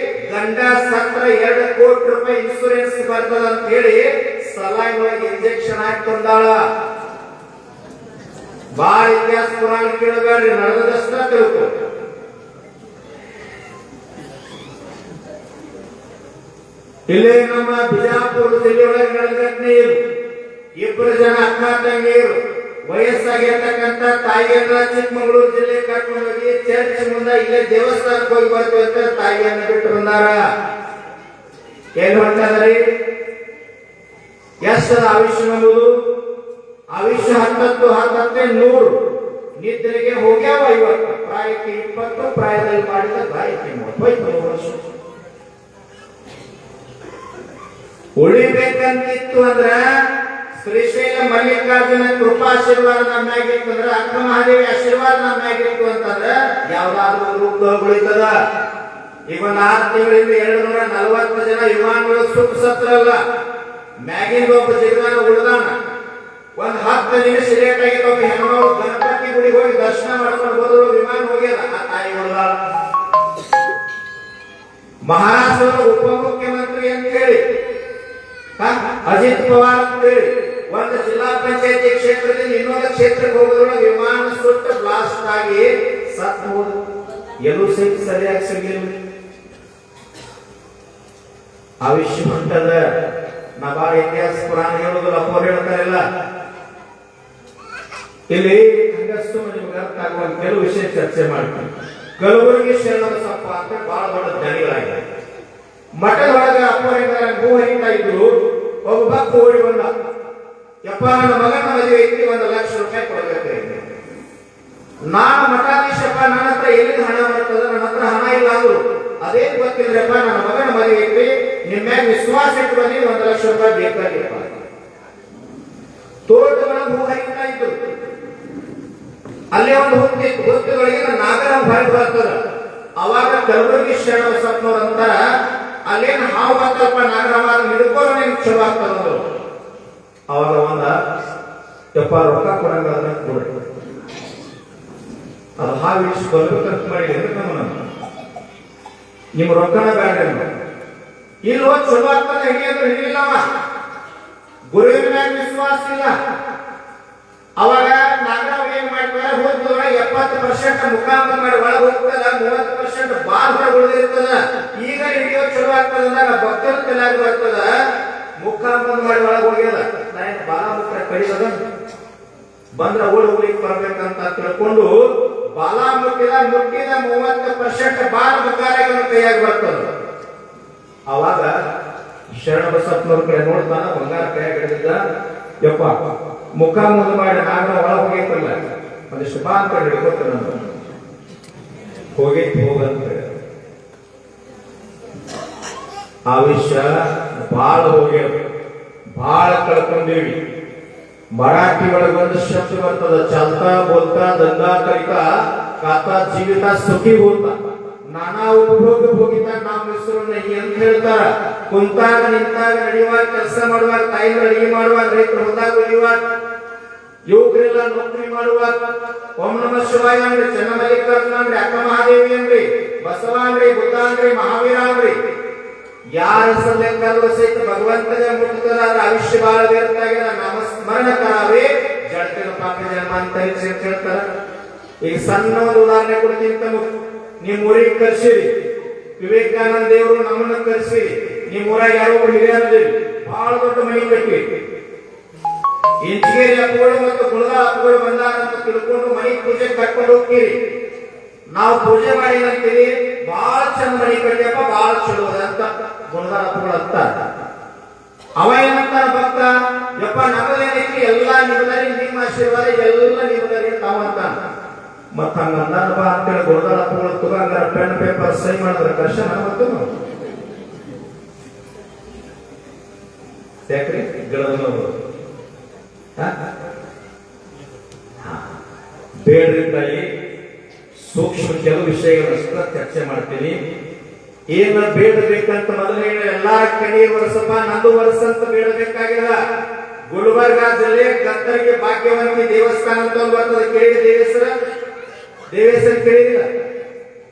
ಗಂಡ ಸತ್ರ 2 ಕೋಟಿ ರೂಪಾಯಿ ಇನ್ಶೂರೆನ್ಸ್ ಬರ್ತದ ಅಂತ ಹೇಳಿ ಸಲಾಯಿ ಒಳಗೆ ಇಂಜೆಕ್ಷನ್ ಹಾಕೊಂಡಾಳ. ಬಾಳ ಇತಿಹಾಸ ಪುರಾಣ ಕೇಳಬೇಡ್ರಿ, ನಡೆದದಷ್ಟ ತಿಳ್ಕೊ. ಇಲ್ಲೇ ನಮ್ಮ ಬಿಜಾಪುರ ಜಿಲ್ಲೆಯೊಳಗೆ ನಡೆದ ಘಟನೆ ಇದು. 2 ಜನ ಅಕ್ಕ ತಂಗಿಯರು ವಯಸ್ಸಾಗಿರ್ತಕ್ಕಂಥ ತಾಯಿಯನ್ನ ಚಿಕ್ಕಮಗಳೂರು ಜಿಲ್ಲೆ ಕರ್ಕೊಂಡು ಹೋಗಿ ಚರ್ಚ್ ಮುಂದೆ ಇಲ್ಲೇ ದೇವಸ್ಥಾನಕ್ಕೆ ಹೋಗಿ ಬರ್ತೀವಿ ಅಂತ ತಾಯಿಯನ್ನ ಬಿಟ್ಟು ಬಂದಾರ. ಏನ್ ಹೊಂಟದ್ರಿ? ಎಷ್ಟದ ಆಯುಷ್ಯ ನಂಬುದು? ಆಯುಷ್ಯ 10 100. ನಿದ್ರೆಗೆ ಹೋಗ್ಯಾವ 50, ಪ್ರಾಯಕ್ಕೆ 20, ಪ್ರಾಯದಲ್ಲಿ ಮಾಡಿದ ಪ್ರಾಯಕ್ಕೆ 30 ವರ್ಷ. ಉಳಿಬೇಕಂತಿತ್ತು ಅಂದ್ರ ಶ್ರೀಶೈಲ ಮಲ್ಲಿಕಾರ್ಜುನ ಕೃಪಾಶೀರ್ವಾದ ನಮ್ಮಾಗಿತ್ತು ಅಂದ್ರ, ಅಕ್ಕ ಮಹಾದೇವಿ ಆಶೀರ್ವಾದ ನಮ್ಮಾಗಿತ್ತು ಅಂತಂದ್ರ ಯಾವ್ದಾದ್ರು ರೂಪದೊಳಗೆ ಉಳಿತದ. ಈಗ ಒಂದು 6 ತಿಂಗಳಿಂದ 240 ಜನ ವಿಮಾನಗಳು ಸುಖ ಸತ್ರಲ್ಲ. ಮ್ಯಾಗಿಂದ ಒಬ್ಬ ಜಿಗದಾನ ಉಳಿದಾನ. ಒಂದ್ 10 ನಿಮಿಷ ಲೇಟ್ ಆಗಿತ್ತು. ಒಬ್ಬ ಹೆಣ್ಮಗಳು ಗಣಪತಿ ಗುಡಿಗೆ ಹೋಗಿ ದರ್ಶನ ಮಾಡ್ಕೊಂಡು ಹೋದ್ರು, ವಿಮಾನ ಹೋಗ್ಯದ. ಆ ತಾಯಿ ಉಳಿದಾಳ. ಮಹಾರಾಷ್ಟ್ರದ ಉಪಮುಖ್ಯಮಂತ್ರಿ ಅಂತ ಹೇಳಿ ಅಜಿತ್ ಪವಾರ್ ಅಂತ ಹೇಳಿ ಒಂದು ಜಿಲ್ಲಾ ಪಂಚಾಯತಿ ಕ್ಷೇತ್ರದಿಂದ ಇನ್ನೊಂದು ಕ್ಷೇತ್ರಕ್ಕೆ ಹೋಗೋದ್ರೊಳಗೆ ವಿಮಾನ ಸುಟ್ಟು ಬ್ಲಾಸ್ಟ್ ಆಗಿ ಸತ್ತು ಹೋದ. ಎಲ್ಲೂ ಸರಿಯಾಗಿ ಸಿಗಲಿಲ್ಲ. ಆಯುಷ್ಯ ಹೊಂಟದ. ನಾ ಇತಿಹಾಸ ಪುರಾಣ ಹೇಳೋದಿಲ್ಲ, ಅಪ್ಪವ್ರು ಹೇಳ್ತಾರಿಲ್ಲ. ಇಲ್ಲಿ ಹಂಗಷ್ಟು ನಿಮ್ಗೆ ಅರ್ಥ ಆಗುವಂತ ಕೆಲವು ವಿಷಯ ಚರ್ಚೆ ಮಾಡ್ತೀನಿ. ಕಲಬುರಗಿ ಶರಣಬಸಪ್ಪ ಅಂತ ಬಹಳ ದೊಡ್ಡ ಜ್ಞಾನಿಗಳಾಗಿದೆ. ಮಠದೊಳಗ ಅಪ್ಪವ್ರ ಹೂ ಹರಿತಾ ಇದ್ರು. ಒಬ್ಬ ಭಕ್ತ ಓಡಿ ಬಂದ, ಯಪ್ಪ ನನ್ನ ಮಗನ ಮದುವೆ ಐತಿ, 1 ಲಕ್ಷ ರೂಪಾಯಿ ಕೊಡಬೇಕು. ನಾನು ಮಠಾಧೀಶಪ್ಪ, ನನ್ನ ಹತ್ರ ಎಲ್ಲಿಂದ ಹಣ ಬರ್ತದ? ನನ್ನ ಹತ್ರ ಹಣ ಇಲ್ಲ ಅಂದ್ರು. ಅದೇನ್ ಗೊತ್ತಿಲ್ಲಪ್ಪ, ನನ್ನ ಮಗನ ಮದುವೆ ಐತಿ, ನಿಮ್ಮ ಮ್ಯಾಗ ವಿಶ್ವಾಸ ಇಟ್ಟು ಬಂದಿ, 1 ಲಕ್ಷ ರೂಪಾಯಿ ಬೇಕಾಗಿಪ್ಪ. ತೋಟದೊಳಗೆ ಹೂ ಹರಿತಾ ಇತ್ತು. ಅಲ್ಲೇ ಒಂದು ಹೊತ್ತಿತ್ತು. ಹೊತ್ತುಗಳಿಗೆ ನಾಗರ ಹೊರಗೆ ಬರ್ತದ. ಅವಾಗ ಕಲಬುರಗಿ ಶರಣಬಸಪ್ಪನವ್ರ ಅಂತಾರ, ಅಲ್ಲೇನು ಹಾವು ಬರ್ತಪ್ಪ ನಾಗರವಾದ ಹಿಡ್ಕೊಂಡು ನಿಮ್ಗೆ ಚಲೋ ಆಗ್ತದ. ಅವಾಗ ಒಂದ ಯಪ್ಪ ರೊಕ್ಕ ಕೊಡಂಗ ಕೊಡ್ರಿ, ಅದು ಹಾವು ಇಷ್ಟು ಬರ್ಬೇಕಂತ ಮಾಡಿ ನಿಮ್ಮ ರೊಕ್ಕನ ಬೇಡ. ಇಲ್ಲೋ ಚಲೋ ಆಗ್ತದ ಹಿಡಿಯೋದು ಹಿಡಿಲಿಲ್ಲವ. ಗುರುವಿನ ಮ್ಯಾಗ ವಿಶ್ವಾಸ ಇಲ್ಲ. ಅವಾಗ ನಾಗರಾವ್ ಏನ್ ಮಾಡ್ತಾರೆ, ಹೋದ್ರೊಳಗೆ 70% ಮುಖಾಂತರ ಮಾಡಿ ಒಳಗೆ ಹೋಗ್ತದ, 30% ಬಾಲ್ ಹೊರಗೆ ಉಳಿದಿರ್ತದ. ಈಗ ಹಿಡಿಯೋ ಚಲೋ ಆಗ್ತದ ಅಂದಾಗ ಭಕ್ತರ ತಲೆಯಾಗ ಬರ್ತದ. ಮುಖಾಂತರ ಮಾಡಿ ಒಳಗೆ ಹೋಗ್ಯದ, ನಾನು ಬಾಲ ಮುಖ ಕಡಿತದ ಬಂದ್ರ ಓಡಿ ಹೋಗ್ಲಿಕ್ಕೆ ಬರ್ಬೇಕಂತ ತಿಳ್ಕೊಂಡು ಬಾಲ ಮುಟ್ಟಿದ 30% ಬಾಲ ಮುಖಾರಾಗ ಕೈಯಾಗಿ ಬರ್ತದ. ಅವಾಗ ಶರಣಬಸಪ್ಪನವ್ರ ಕಡೆ ನೋಡ್ತಾನ, ಬಂಗಾರ ಕೈಯಾಗ ಹಿಡಿದಿದ್ದ. ಯಪ್ಪ ಮುಖ ಮುಂದೆ ಮಾಡಿ ನಾಗರ ಒಳ ಹೋಗೈತಲ್ಲ, ಒಂದಿಷ್ಟು ಬಾ ಅಂತ ಹಿಡ್ಕೊತ ಹೋಗೈತಿ ಹೋಗಂತ ಆವಿಷ್ಯ ಬಾಳ ಹೋಗ್ಯಾವ, ಬಾಳ ಕಳ್ಕೊಂಡೇವಿ. ಮರಾಠಿ ಒಳಗೆ ಒಂದು ಶಬ್ದ ಬರ್ತದ, ಚಾಲ್ತಾ ಬೋಲ್ತಾ ದಂಗಾ ಕರಿತಾ ಕಾತಾ ಜೀವಿತ ಸುಖಿ ಹೋತ. ನಾನಾ ಉಪಭೋಗ ಭೋಗಿತ ನಾವು ಹೆಸರನ್ನ ಅಂತ ಹೇಳ್ತಾರ. ಕುಂತಾಗ ನಿಂತಾಗ ನಡೆಯುವಾಗ, ಕೆಲಸ ಮಾಡುವಾಗ, ತಾಯಿನ ಅಡಿಗೆ ಮಾಡುವಾಗ, ರೈತರು ಹೊಲದಾಗ ಉಳಿಯುವಾಗ, ಯುವಕರೆಲ್ಲ ನೌಕರಿ ಮಾಡುವಾಗ, ಓಂ ನಮ ಶಿವಾಯ ಅಂದ್ರಿ, ಚನ್ನಮಲ್ಲಿಕಾರ್ಜುನ ಅಂದ್ರಿ, ಅಕ್ಕ ಮಹಾದೇವಿ ಅಂದ್ರಿ, ಬಸವ ಅಂದ್ರಿ, ಬುದ್ಧ ಅಂದ್ರಿ, ಮಹಾವೀರ ಅಂದ್ರಿ, ಯಾರ ಸಲ್ಲೆಂಗಾದ್ರೂ ಸಹಿತ ಭಗವಂತನ ಮುಟ್ಟುತ್ತದ ಆಯುಷ್ಯ ಬಾಳ ವ್ಯರ್ಥಾಗಿದ. ನಾಮಸ್ಮರಣ ಕರಾವೇ ಜಡತಿನ ಪಾಪ ಜನ್ಮ ಅಂತ ಹೇಳ್ತಾರ. ಈಗ ಸಣ್ಣ ಒಂದು ಉದಾಹರಣೆ ಕೊಡ್ತೀನಿ. ನಿಮ್ ಊರಿಗೆ ಕರ್ಸಿರಿ, ವಿವೇಕಾನಂದ ದೇವರು ನಮ್ಮನ್ನ ಕರ್ಸಿರಿ. ನಿಮ್ ಊರಾಗ ಯಾರೋ ಒಬ್ರು ಹಿರಿಯರಿದ್ದೀರಿ, ಬಹಳ ದೊಡ್ಡ ಮನೆ ಕಟ್ಟಿ ಇಂಚಿಗೇರಿ ಅಪ್ಪಗಳು ಮತ್ತು ಗುಣದ ಅಪ್ಪಗಳು ಬಂದಾರ ಅಂತ ತಿಳ್ಕೊಂಡು ಮನೆ ಪೂಜೆ ಕಟ್ಕೊಂಡು ಹೋಗ್ತೀರಿ. ನಾವು ಪೂಜೆ ಮಾಡಿದಂತೀವಿ, ಬಹಳ ಚಂದ ಮನೆ ಕಟ್ಟಿಯಪ್ಪ, ಬಹಳ ಚಲೋ ಅಂತ ಗುಣದ ಅಪ್ಪಗಳು ಅಂತ. ಅವ ಏನಂತಾರ ಭಕ್ತ, ಯಪ್ಪ ನಮ್ಮದೇನೈತಿ ಎಲ್ಲಾ ನಿಮ್ಮದಾರಿ, ನಿಮ್ಮ ಆಶೀರ್ವಾದ ಎಲ್ಲ ನಿಮ್ಮದಾರಿ ತಾವ ಅಂತ. ಮತ್ತ ಹಂಗಂದಾರಪ್ಪ ಅಂತೇಳಿ ಗುಣದ ಅಪ್ಪಗಳು ತಗೊಂಡ ಪೆನ್ ಪೇಪರ್ ಸೈ ಮಾಡಿದ್ರೆ ಕಷ್ಟ ಮತ್ತು ಯಾಕ್ರಿ ಗಿಡದವರು ಬೇಡ್ರಿದ್ದಾಗಿ ಸೂಕ್ಷ್ಮ ಕೆಲವು ವಿಷಯಗಳನ್ನ ಚರ್ಚೆ ಮಾಡ್ತೀನಿ. ಏನ ಬೇಡಬೇಕಂತ ಮೊದಲು ಹೇಳಿ ಎಲ್ಲಾ ಕಡೆ ವರ್ಷಪ್ಪ, ನಂದು ವರ್ಷ ಅಂತ ಬೇಡಬೇಕಾಗಿಲ್ಲ. ಗುಲ್ಬರ್ಗ ಜಿಲ್ಲೆ ಗತ್ತರಿಗೆ ಭಾಗ್ಯವಂತಿ ದೇವಸ್ಥಾನ ಅಂತ ಒಂದು ಬರ್ತದೆ, ಕೇಳಿದ ದೇವೇಶ್ವರ ಕೇಳಿದಿಲ್ಲ?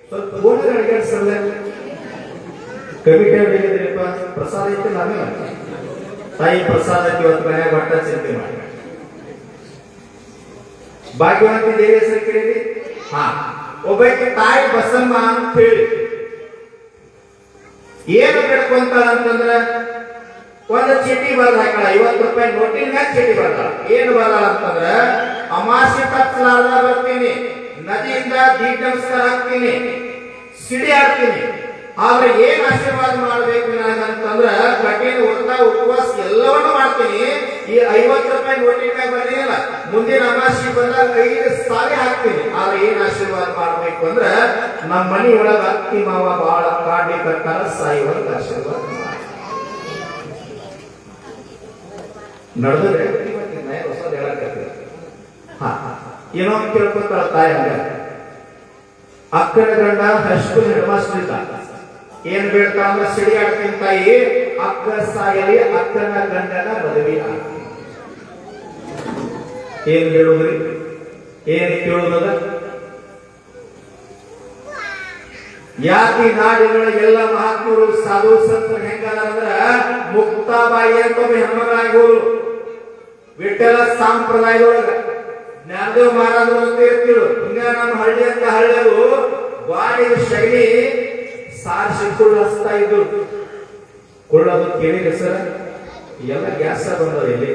ಸ್ವಲ್ಪ ಗೋಣಿ ಅಡಿಗೆಸಲ್ಲ ಕಮಿಟಿ ಹೇಳಿದ್ರಿಪ್ಪ, ಪ್ರಸಾದ ಐತೆ ನಾವೇ ತಾಯಿ ಪ್ರಸಾದಕ್ಕೆ ಇವತ್ತು ಮನೆ ಬಟ್ಟ ಚಿಂತೆ ಮಾಡಿ. ಭಾಗ್ಯವಂತಿ ದೇವೇಶ್ವರ ಕೇಳಿದಿ? ಹಾ, ಒಬ್ಬಕ್ಕೆ ತಾಯಿ ಬಸಮ್ಮ ಅಂತ ಹೇಳಿ ಏನು ಬೇಡ್ಕೊಂತಾಳ ಅಂತಂದ್ರ ಒಂದು ಚೀಟಿ ಬರ್ದ ಹಾಕಳ, 50 ರೂಪಾಯಿ ನೋಟಿನ ಚೀಟಿ ಬರ್ದಾಳ. ಏನು ಬರ್ದಾಳ ಅಂತಂದ್ರ, ಅಮಾಸಿ ತಪ್ಸಲಾದ ಬರ್ತೀನಿ, ನದಿಯಿಂದ ದೀಪ ನಮಸ್ಕಾರ ಹಾಕ್ತೀನಿ, ಸಿಡಿ ಹಾಕ್ತೀನಿ, ಆದ್ರೆ ಏನ್ ಆಶೀರ್ವಾದ ಮಾಡ್ಬೇಕು ನನಗಂತಂದ್ರ ಕಠಿಣ ವ್ರತ ಉಪವಾಸ ಎಲ್ಲವನ್ನೂ ಮಾಡ್ತೀನಿ. ಈ 50 ರೂಪಾಯಿ ನೋಟಿನ ಬರ್ದಿಲ್ಲ, ಮುಂದಿನ ಅಮಾಸಿ ಬಂದಾಗ 5,000 ಹಾಕ್ತೀನಿ. ಆದ್ರೆ ಏನ್ ಆಶೀರ್ವಾದ ಮಾಡ್ಬೇಕು ಅಂದ್ರ ನಮ್ಮ ಮನಿ ಒಳಗ ಅತ್ತಿ ಮಾವ ಬಹಳ ಕಾಡಿ ಕಟ್ಟಾರ, ಸಾಯಿವಾಗ ಆಶೀರ್ವಾದ ನಡೆದ್ರೆ ಹೊಸದ್ ಹೇಳಕತ್ತೀರ. ಏನೋ ಕೇಳ್ಕೊತಾಳ ತಾಯಿ. ಹಂಗ ಅಕ್ಕನ ಗಂಡ ಹೈಸ್ಕೂಲ್ ಹೆಡ್ ಮಾಸ್ಟರ್ ಇದ್ದ. ಏನ್ ಬೇಡ್ತಾ ಅಂದ್ರೆ ಸಿಡಿ ಹಾಕ್ತೀನಿ ತಾಯಿ, ಅಕ್ಕ ಸಾಯಲಿ, ಅಕ್ಕನ ಗಂಡನ ಮದುವೆ ಆಗ್ತೀನಿ. ಏನ್ ಹೇಳುದ್ರಿ, ಏನ್ ಕೇಳುವುದ? ಯಾಕೆ ನಾಡಿನ ಎಲ್ಲ ಮಹಾತ್ಮರು ಸಾಧು ಸಂತರು ಹೆಂಗಂದ್ರ ಮುಕ್ತಾಬಾಯಿ ಅಂತ ಒಬ್ಬ ಹೆಣ್ಮಗಳಾಗಿ ಹೋದ್ರು. ವಿಠಲ ಸಂಪ್ರದಾಯದೊಳಗ ಜ್ಞಾನದೇವ ಮಹಾರಾಜರು ಅಂತ ಇರ್ತಿರು. ಹಿಂಗ ನಮ್ಮ ಹಳ್ಳಿ ಅಂತ ಹಳ್ಳಿಯರು ಬಾಡಿಗೆ ಶೈಲಿ ಸಾರಿಸಿ ಕುಳ್ಳಸ್ತಾ ಇದ್ರು. ಕೊಳ್ಳೋದು ಕೇಳಿದ್ರೆ ಸರ್, ಎಲ್ಲ ಗ್ಯಾಸ್ ಬಂದದ, ಎಲ್ಲಿ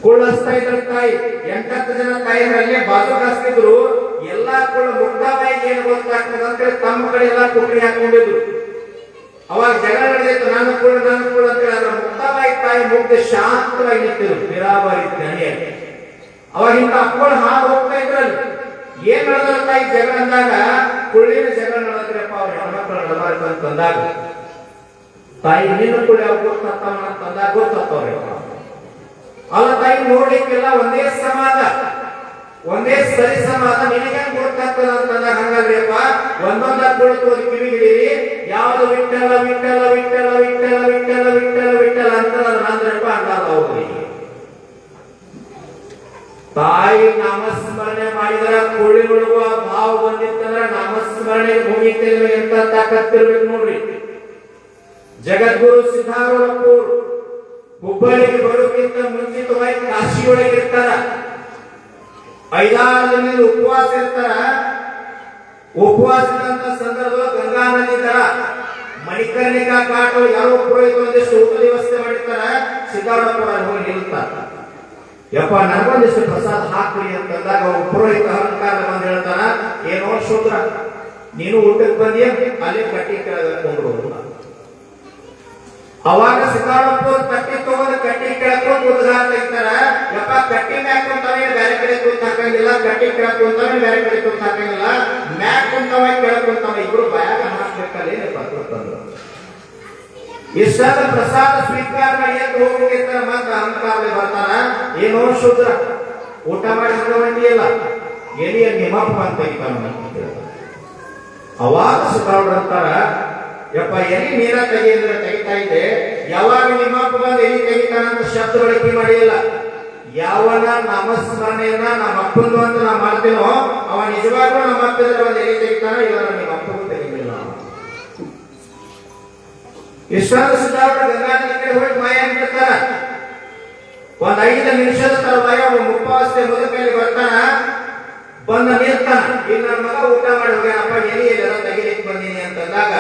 ಕುಳ್ಳಸ್ತಾ ಇದ್ರ ತಾಯಿ. 8-10 ಜನ ತಾಯಿಗಳಲ್ಲಿ ಬಾಜು ಹಾಸ್ತಿದ್ರು. ಎಲ್ಲಾ ಕುಳ್ಳ ಮುಕ್ತಾಬಾಯಿಗೆ ಏನು ಗೊತ್ತಾಗ್ತದೆ ಅಂತ ತಮ್ಮ ಕಡೆ ಎಲ್ಲಾ ಕುಟ್ರಿ ಹಾಕೊಂಡಿದ್ರು. ಅವಾಗ ಜಗಳ ನಡೆದಿತ್ತು, ನಾನು ಕುಳ್ಳ ಅಂತೇಳಿ. ಅದ್ರ ಮುಕ್ತಾಬಾಯಿ ತಾಯಿ ಮುಗ್ಧ ಶಾಂತವಾಗಿ ನಿಂತಿದ್ರು, ನಿರಾಬಾರಿ ಜ್ಞಾನಿಯಾಗಿ. ಅವಾಗ ಇಂಥ ಅಪ್ಪಗಳು ಹಾದು ಹೋಗ್ತಾ ಇದ್ರಲ್ಲಿ. ಏನ್ ನಡೆದ ತಾಯಿ ಜಗಳ ಅಂದಾಗ, ಕುಳ್ಳಿನ ಜಗಳ ನಡೆದ್ರಪ್ಪ ಅವ್ರ ಹೆಣ್ಮಕ್ಳು ನಡಬಾರ್ದು ಅಂತಂದಾಗ, ತಾಯಿ ನಿನ್ನ ಕುಳ್ಳಿ ಅವ್ರು ಗೊತ್ತಾಗ್ತಾವ ಅಂತಂದಾಗ ಗೊತ್ತಾಗ್ತವ್ರಿ. ಅಲ್ಲ ತಾಯಿ ನೋಡ್ಲಿಕ್ಕೆಲ್ಲ ಒಂದೇ ಸಮಾದ, ಒಂದೇ ಸರಿ ಸಮಾದ, ನಿನಗೆ ಗೊತ್ತಾಗ್ತದ ಅಂತಂದಾಗ ಹಂಗಾದ್ರಿಯಪ್ಪ ಒಂದೊಂದ ಕುಳಿತು ಕಿವಿಗಿಡೀರಿ. ಯಾವ್ದು ವಿಠಲ ವಿಠಲ ವಿಠಲ ವಿಠಲ ವಿಠಲ ವಿಠಲ ವಿಠಲ ಅಂತ ಅಂದ್ರಪ್ಪ ಅಂದಾಗ ಹೋಗ್ರಿ. ತಾಯಿ ನಾಮಸ್ಮರಣೆ ಮಾಡಿದ್ರ ಕುಳ್ಳಿನೊಳಗುವ ಭಾವ ಬಂದಿತ್ತಂದ್ರ ನಾಮಸ್ಮರಣೆ ಭೂಮಿಕೆ ಎಂತ ತಾಕತ್ತಿರ್ಬೇಕು ನೋಡ್ರಿ. ಜಗದ್ಗುರು ಸಿದ್ಧಾರೂಢಪ್ಪರು ಹುಬ್ಬಳ್ಳಿಗೆ ಬರೋಕ್ಕಿಂತ ಮುಂಚಿತವಾಗಿ ಕಾಶಿಯೊಳಗೆ ಇರ್ತಾರ. 5-6 ದಿನದ ಉಪವಾಸ ಇರ್ತಾರ. ಉಪವಾಸದಂತ ಸಂದರ್ಭದಲ್ಲಿ ಗಂಗಾ ನದಿ ತರ ಮಣಿಕರ್ಣಿಕಾ ಘಾಟ್ ಯಾರೋ ಪುರೋಹಿತ ಒಂದಿಷ್ಟು ಊಟದ ವ್ಯವಸ್ಥೆ ಮಾಡಿರ್ತಾರ. ಸಿದ್ಧಾರೂಢಪ್ಪರ ಹೋಗಿ ನಿಲ್ತಾರ. ಯಪ್ಪ ನನಗೊಂದಿಷ್ಟು ಪ್ರಸಾದ ಹಾಕ್ರಿ ಅಂತಂದಾಗ ಪುರೋಹಿತ ಅಹಂಕಾರ ಬಂದು ಹೇಳ್ತಾನ, ಏನೋ ಶೂದ್ರ, ನೀನು ಊಟಕ್ಕೆ ಬಂದಿಯ, ಅಲ್ಲಿ ಕಟ್ಟಿ ಕೆಳಗೊಂಡ್ರು. ಅವಾಗ ಸಿದ್ಧಾರೂಢಪ್ಪ ಕಟ್ಟಿ ತಗೊಂಡು ಕಟ್ಟಿ ಕೆಳಕೊಂಡು ಉದ್ಘಾಟ ತೆಗಿತಾರ. ಯಪ್ಪ ಕಟ್ಟಿ ಮ್ಯಾಕ್ ಕುಂತಾವೆ ಬೇರೆ ಕಡೆ ಕುಂತ ಹಾಕಂಗಿಲ್ಲ, ಕಟ್ಟಿ ಕೆಳಕ್ ಕುಂತಾವೆ ಬೇರೆ ಕಡೆ ಕುಂತ ಹಾಕಂಗಿಲ್ಲ, ಮ್ಯಾಕ್ ಕುಂತಾವ ಕೆಳಕ್ ಕುಂತಾವ, ಇಬ್ರು ಬಾಯಾಗ ಹಾಕ್ಬೇಕಲ್ಲಿ ಪತ್ರ ತಂದ್ರು. ಇಷ್ಟೆಲ್ಲ ಪ್ರಸಾದ ಸ್ವೀಕಾರ ಮಾಡಿ ಎದ್ದು ಹೋಗ್ಬೇಕಿರ್ತಾರ, ಮತ್ತೆ ಅಹಂಕಾರ ಬರ್ತಾರ. ಏನೋ ಶುದ್ರ ಊಟ ಮಾಡಿ ಇಲ್ಲ ಎಲಿಯ ನಿಮಪ್ಪ ಅಂತ ಅವಾಗ ಸುತ್ತಾಡ್ರು ಅಂತಾರ, ಯಪ್ಪ ಎಲಿ ನೀರ ತೆಗೆಯಿದ್ರೆ ತೆಗಿತಾ ಇದೆ, ಯಾವಾಗ ನಿಮ್ಮಪ್ಪ ಬಂದು ಎಲಿ ತೆಗಿತಾನಂತ ಶಬ್ದ ಬಳಕೆ ಮಾಡಿಲ್ಲ. ಯಾವನ ನಾಮಸ್ಮರಣೆಯನ್ನ ನಮ್ಮ ಅಪ್ಪಂದು ಅಂತ ನಾವು ಮಾಡ್ತೀನೋ ಅವ ನಿಜವಾಗ್ಲೂ ನಮ್ಮ ಅಪ್ಪಂದ್ರೆ ಒಂದು ಎಲಿ ತೆಗಿತಾನ, ಇಲ್ಲ ನಿಮ್ಮ ಅಪ್ಪಗೂ ತೆಗಿಲಿಲ್ಲ. ಇಷ್ಟೊಂದು ಸುತ್ತಾಡ್ರು ಗಂಗಾಧರ ಕಡೆ ಹೋಗಿ ಮಾಯ ಅಂತಿರ್ತಾರ. ಒಂದ್ 5 ನಿಮಿಷದ ತರುವಾಯ ಮುಪ್ಪಾವಸ್ಥೆ ಮುದುಕಲ್ಲಿ ಬರ್ತಾನ, ಬಂದ ನಿಲ್ತಾನ. ಈಗ ನನ್ನ ಮಗ ಊಟ ಮಾಡಿ ಹೋಗ್ಯಾನಪ್ಪ, ಎಲಿ ಎಲ್ಲ ತೆಗಿಲಿಕ್ಕೆ ಬಂದೀನಿ ಅಂತಂದಾಗ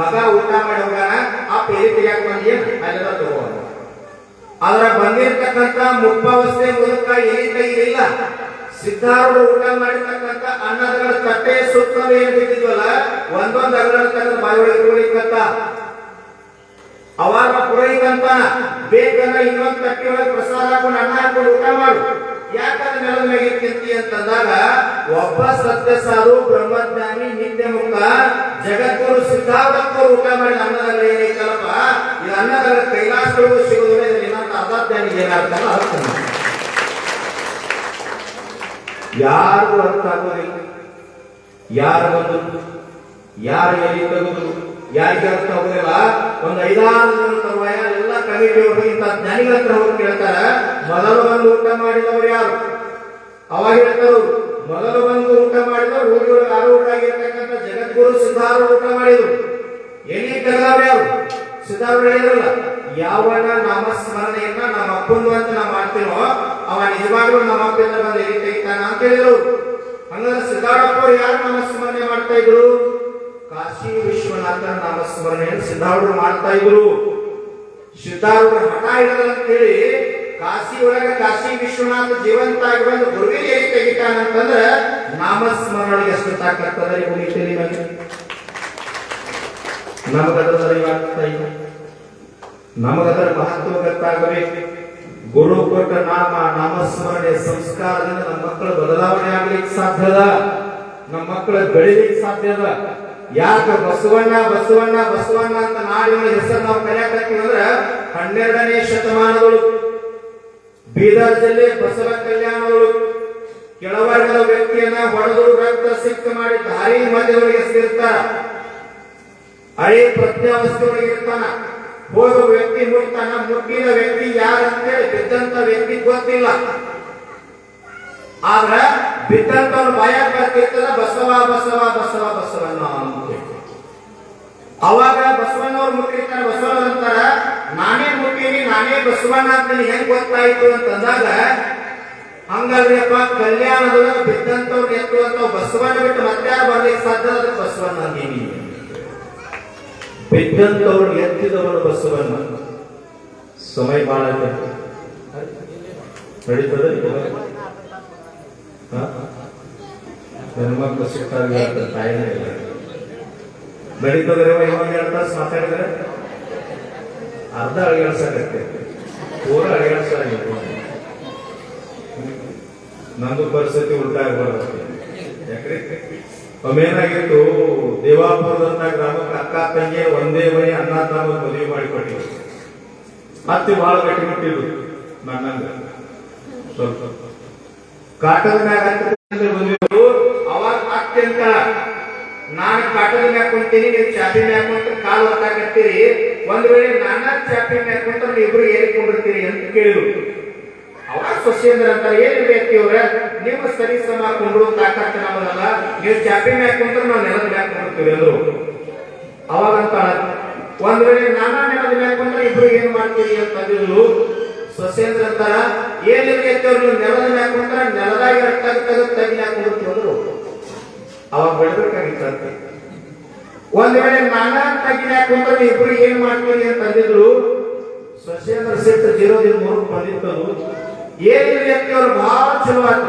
ಮಗ ಊಟ ಮಾಡಿ ಹೋಗ್ಯಾನ, ಅಪ್ಪ ಎಲಿ ತೆಗಿಯಾಕ ಬಂದೀನಿ ಅಲ್ಲೆಲ್ಲ ತಗೋಣ. ಆದ್ರ ಬಂದಿರ್ತಕ್ಕಂಥ ಮುಪ್ಪಾವಸ್ಥೆ ಮುದುಕ ಎಲಿ ತೆಗಿಲಿಲ್ಲ. ಸಿದ್ಧಾರೂಢ ಊಟ ಮಾಡಿರ್ತಕ್ಕಂಥ ಅನ್ನದಗಳ ತಟ್ಟೆ ಸುತ್ತಲೂ ಏನ್ ಬಿದ್ದಿದ್ವಲ್ಲ ಒಂದೊಂದು ಅಗಲ ತಗೊಂಡು ಬಾಯಿ ಒಳಗೆ ಅವಾಗ ಪುರೋಹಿತಂತ ಬೇಕಂದ್ರೆ ಇನ್ನೊಂದು ತಟ್ಟೆ ಒಳಗೆ ಪ್ರಸಾದ ಹಾಕೊಂಡು ಅನ್ನ ಹಾಕೊಂಡು ಊಟ ಮಾಡು, ಯಾಕಂದ್ರೆ ನೆಲದ ಮೇಲೆ ತಿಂತಿ ಅಂತಂದಾಗ ಒಬ್ಬ ಸತ್ಯ ಸಾಧು ಬ್ರಹ್ಮಜ್ಞಾನಿ ನಿತ್ಯ ಮುಕ್ತ ಜಗದ್ಗುರು ಸಿದ್ಧಾರ್ಥರು ಊಟ ಮಾಡಿದ ಅನ್ನದಾಗ ಏನೈತಲ್ಲಪ್ಪ, ಇದು ಅನ್ನದಾಗ ಕೈಲಾಸಗಳಿಗೂ ಸಿಗುವುದಿಲ್ಲ. ಇನ್ನೊಂದು ಅಸಾಧ್ಯಾನಿಗೆ ಏನಾಗ್ತಲ್ಲ ಅರ್ಥ ಯಾರಿಗೂ ಅರ್ಥ ಆಗೋದಿಲ್ಲ. ಯಾರು ಬಂದು ಯಾರು ಎಲ್ಲಿ ತೆಗೆದು ಯಾರಿಗೆ ಅರ್ಥ ಆಗೋದಿಲ್ಲ. ಒಂದು 5-6 ಜನ ತರುವಾಯ ಎಲ್ಲ ಕಮಿಟಿಯವರು ಇಂಥ ಜ್ಞಾನಿಗಳ ಹತ್ರ ಹೋಗಿ ಕೇಳ್ತಾರ, ಮೊದಲು ಬಂದು ಊಟ ಮಾಡಿದವರು ಯಾರು? ಅವಾಗ ಹೇಳ್ತಾರು, ಮೊದಲು ಬಂದು ಊಟ ಮಾಡಿದವರು ರೂಢಿಯೊಳಗೆ ಆರೂಢರಾಗಿರ್ತಕ್ಕಂಥ ಜಗದ್ಗುರು ಸಿದ್ಧಾರೂಢ ಊಟ ಮಾಡಿದ್ರು. ಎಲ್ಲಿ ತೆಗೆದವ್ರು ಯಾರು? ಸಿದ್ಧಾರೂಢ ಹೇಳಿದ್ರಲ್ಲ, ಯಾವನ ನಾಮಸ್ಮರಣೆಯನ್ನ ನಮ್ಮ ಅಪ್ಪಂದು ಅಂತ ನಾವು ಮಾಡ್ತೀನೋ ಅವ ನಿಜವಾಗ್ಲೂ ನಮ್ಮ ಅಪ್ಪಂದ ಬಂದು ಎಲ್ಲಿ ತೆಗಿತಾನ ಅಂತ ಹೇಳಿದ್ರು. ಹಂಗಾದ್ರೆ ಸಿದ್ಧಾರೂಢಪ್ಪರು ಯಾರು ನಾಮಸ್ಮರಣೆ ಮಾಡ್ತಾ ಇದ್ರು? ಕಾಶಿ ವಿಶ್ವನಾಥನ ನಾಮಸ್ಮರಣೆಯನ್ನು ಸಿದ್ಧಾರೂಢರು ಮಾಡ್ತಾ ಇದ್ರು. ಸಿದ್ಧಾರೂಢರ ಹಠ ಹಿಡಿದಂತ ಹೇಳಿ ಕಾಶಿ ಒಳಗೆ ಕಾಶಿ ವಿಶ್ವನಾಥ ಜೀವಂತ ಆಗಿ ಬಂದು ಗುರುವಿಗೆ ಎಲ್ಲಿ ತೆಗಿತಾನಂತಂದ್ರೆ ನಾಮಸ್ಮರಣೆಗೆ ಎಷ್ಟು ತಾಕತ್ತದ ಮುಗಿತೀರಿ ನಮಗೆ ನಮಗದರ ಮಹತ್ವ ಗೊತ್ತಾಗಬೇಕು. ಗುರು ಕೊಟ್ಟ ನಾಮಸ್ಮರಣೆ ಸಂಸ್ಕಾರದಿಂದ ನಮ್ಮ ಮಕ್ಕಳ ಬದಲಾವಣೆ ಆಗ್ಲಿಕ್ಕೆ ಸಾಧ್ಯದ, ನಮ್ಮ ಮಕ್ಕಳ ಬೆಳಿಲಿಕ್ಕೆ ಸಾಧ್ಯದ. ಯಾಕ ಬಸವಣ್ಣ ಬಸವಣ್ಣ ಬಸವಣ್ಣ ಅಂತ ನಾಡಿನ ಹೆಸರು ನಾವು ಕರೆಯಾಕತ್ತೀವಿ ಅಂದ್ರೆ 12ನೇ ಶತಮಾನದೊಳು ಬೀದರ್ ಜಿಲ್ಲೆ ಬಸವ ಕಲ್ಯಾಣದೊಳು ಕೆಳವರ್ಗದ ವ್ಯಕ್ತಿಯನ್ನ ಹೊಡೆದು ರಕ್ತ ಸಿಕ್ಕ ಮಾಡಿ ದಾರಿ ಮಧ್ಯದೊಳಗೆ ಸೇರ್ತಾರ. ಹಳೆ ಪ್ರಜ್ಞಾವಸ್ಥೆಯೊಳಗೆ ಇರ್ತಾನ. ಹೋದ ವ್ಯಕ್ತಿ ಮುಟ್ತಾನ, ಮುಟ್ಟಿದ ವ್ಯಕ್ತಿ ಯಾರಂತೇಳಿ ಬಿದ್ದಂತ ವ್ಯಕ್ತಿ ಗೊತ್ತಿಲ್ಲ. ಆದ್ರ ಬಿದ್ದಂತವ್ರು ಬಾಯಾಗ ಬರ್ತಿರ್ತದ ಬಸವ ಬಸವ ಬಸವ ಬಸವಣ್ಣ ಅಂತ. ಅವಾಗ ಬಸವಣ್ಣವ್ರು ಮುಟ್ಟಿರ್ತಾರ. ಬಸವಣ್ಣ ಅಂತಾರ, ನಾನೇ ಮುಟ್ಟೀನಿ, ನಾನೇ ಬಸವಣ್ಣ ಅಂತ ಹೆಂಗ್ ಗೊತ್ತಾಯ್ತು ಅಂತಂದಾಗ, ಹಂಗಲ್ರಿಯಪ್ಪ ಕಲ್ಯಾಣದೊಳಗೆ ಬಿದ್ದಂತವ್ರು ಎತ್ತುವಂತ ಬಸವಣ್ಣ ಬಿಟ್ಟು ಮತ್ತೆ ಯಾರು ಬರ್ಲಿಕ್ಕೆ ಸಾಧ್ಯ? ಅದಕ್ಕೆ ಬಸವಣ್ಣ ಅಂತೀನಿ. ಬಿದ್ದಂತವ್ರು ಎತ್ತಿದವನು ಬಸವಣ್ಣ. ಸಮಯ ಬಾಳ ನಡೀತದ. ಹೆಣ್ಮಕ್ಳು ಸಿಗ್ತಾರೆ, ತಾಯಿನೇ ಇಲ್ಲ. ನಡೀತದ್ರೆ ಇವಾಗ 2 ತಾಸು ಮಾತಾಡಿದ್ರೆ ಅರ್ಧ ಅಳಿಗಾಡ್ಸಕತ್ತೆ, ಪೂರ ಅಳಿಗಾಡ್ಸಾಗಿತ್ತು. ನಂದು ಪರಿಸ್ಥಿತಿ ಉಲ್ಟಾ ಆಗ್ಬಾರ್ದು. ಯಾಕ್ರಿ ಒಮ್ಮೇನಾಗಿತ್ತು, ದೇವಾಪುರದಂತ ಗ್ರಾಮಕ್ಕೆ ಅಕ್ಕ ತಂಗಿ ಒಂದೇ ಮನೆ ಅಣ್ಣ ತಮ್ಮ ಮದುವೆ ಮಾಡಿಕೊಟ್ಟಿದ್ರು. ಅತ್ತಿ ಬಹಳ ಗಟ್ಟಿಮುಟ್ಟಿದ್ರು. ನನ್ನಂಗ ಸ್ವಲ್ಪ ಕಾಟದ ಮ್ಯಾಗ ಬಂದಿದ್ರು. ಅವಾಗ ಅತ್ಯಂತ ನಾನು ಕಾಟದ ಮ್ಯಾಗ ಕುಂತೀನಿ, ನೀವು ಚಾಪಿ ಮ್ಯಾಗ ಕುಂತ ಕಾಲು ಹೊತ್ತಾಕತ್ತೀರಿ, ಒಂದ್ ವೇಳೆ ನನ್ನ ಚಾಪಿ ಮ್ಯಾಗ ಕುಂತ ಇಬ್ರು ಏರಿಕೊಂಡಿರ್ತೀರಿ ಅಂತ ಕೇಳಿದ್ರು. ಅವಾಗ ಸೊಸೆಯಂದ್ರ ಅಂತಾರೆ, ಏನ್ ವ್ಯಕ್ತಿಯವ್ರ ನಿಮ್ಮ ಸರಿ ಸಮ ಕೊಂಡ್ರು ತಾಕತ್ತ ನಮ್ಮದಲ್ಲ, ನೀವು ಚಾಪಿ ಮ್ಯಾಗ ಕುಂತ್ರ ನಾವು ನೆಲದ ಮ್ಯಾಗ ಕುಂಡಿರ್ತೀವಿ ಅಂದ್ರು. ಅವಾಗಂತ ಒಂದ್ ವೇಳೆ ನಾನಾ ನೆಲದ ಮ್ಯಾಗ ಕುಂತ್ರ ಇಬ್ರು ಏನ್ ಮಾಡ್ತೀರಿ ಅಂತ ಅಂದಿದ್ರು. ಸೊಸೆಯಂದ್ರ ಅಂತಾರ, ಏನ್ ವ್ಯಕ್ತಿಯವ್ರು ನೀವು ನೆಲದ ಮ್ಯಾಗ ಕುಂತ್ರ ನೆಲದಾಗಿ ರಕ್ತ ತೆಗೆದು ತಗಿ ಹಾಕೊಂಡಿರ್ತೀವಿ ಅಂದ್ರು. ಅವಾಗ ಬೆಳಬೇಕಾಗಿತ್ತಂತೆ. ಒಂದ್ ವೇಳೆ ನಾನಾ ತಗಿ ಹಾಕೊಂಡ್ರೆ ಇಬ್ರು ಏನ್ ಮಾಡ್ತೀರಿ ಅಂತ ಅಂದಿದ್ರು. ಸೊಸೆಯಂದ್ರ ಸಿಟ್ಟು 0-3 ಬಂದಿತ್ತು. ಏನ್ ವ್ಯಕ್ತಿಯವ್ರು ಬಹಳ ಚಲೋ ಆತ,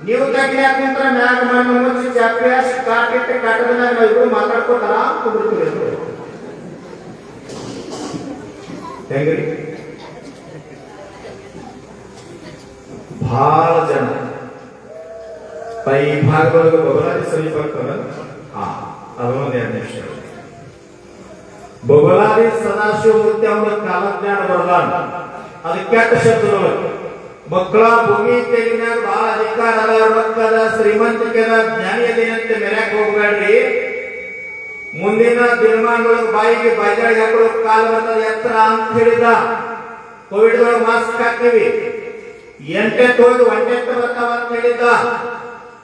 ನೀವು ತಗಿ ಹಾಕೊಂಡ್ರೆ ಮ್ಯಾಗ ಮಣ್ಣು ಮುಚ್ಚಿ ಚಾಪಿ ಹಾಕಿ ಕಾಟಿಟ್ಟು ಕಾಟದ ಮ್ಯಾಗ ನಾವು ಇಬ್ರು ಮಾತಾಡ್ಕೊತಾರ ಕುಂದಿರ್ತೀವಿ ಅಂದ್ರು. ಹೆಂಗ್ರಿ ಬಹಳ ಜನ ಈ ಭಾಗದೊಳಗೆ ಬಬಲಾದಿ ಸಮೀಪ ಬರ್ತಾರ. ಅದೊಂದು 2 ನಿಮಿಷ ಬಬಲಾದಿ ಸದಾಶಿವಮೂರ್ತಿ ಅವರ ಕಾಲಜ್ಞಾನ ಬರದಾನ ಅದು ಕೆಟ್ಟ ಶಬ್ದಗಳು. ಮಕ್ಕಳ ಭೂಮಿ ತೆಗಿನಾಗ ಬಹಳ ಅಧಿಕಾರ ಅದ, ರೊಕ್ಕದ, ಶ್ರೀಮಂತಿಕೆದ, ಜ್ಞಾನಿಯದೇನಂತೆ ಮೆರ್ಯಾಕ್ ಹೋಗ್ಬೇಡ್ರಿ. ಮುಂದಿನ ದಿನಮಾನದೊಳಗೆ ಬಾಯಿಗೆ ಬಾಯ್ದಾಳಿಗೆ ಹಾಕೊಳ್ಳೋ ಕಾಲ ಬರ್ತದ ಎತ್ತರ ಅಂತ ಹೇಳಿದ. ಕೋವಿಡ್ ಒಳಗೆ ಮಾಸ್ಕ್ ಹಾಕ್ತೀವಿ, ಎಂಟೆಂಟು ಹೋಗಿ ಒಂಟೆಂಟು ಬರ್ತಾವ ಅಂತ ಹೇಳಿದ್ದ.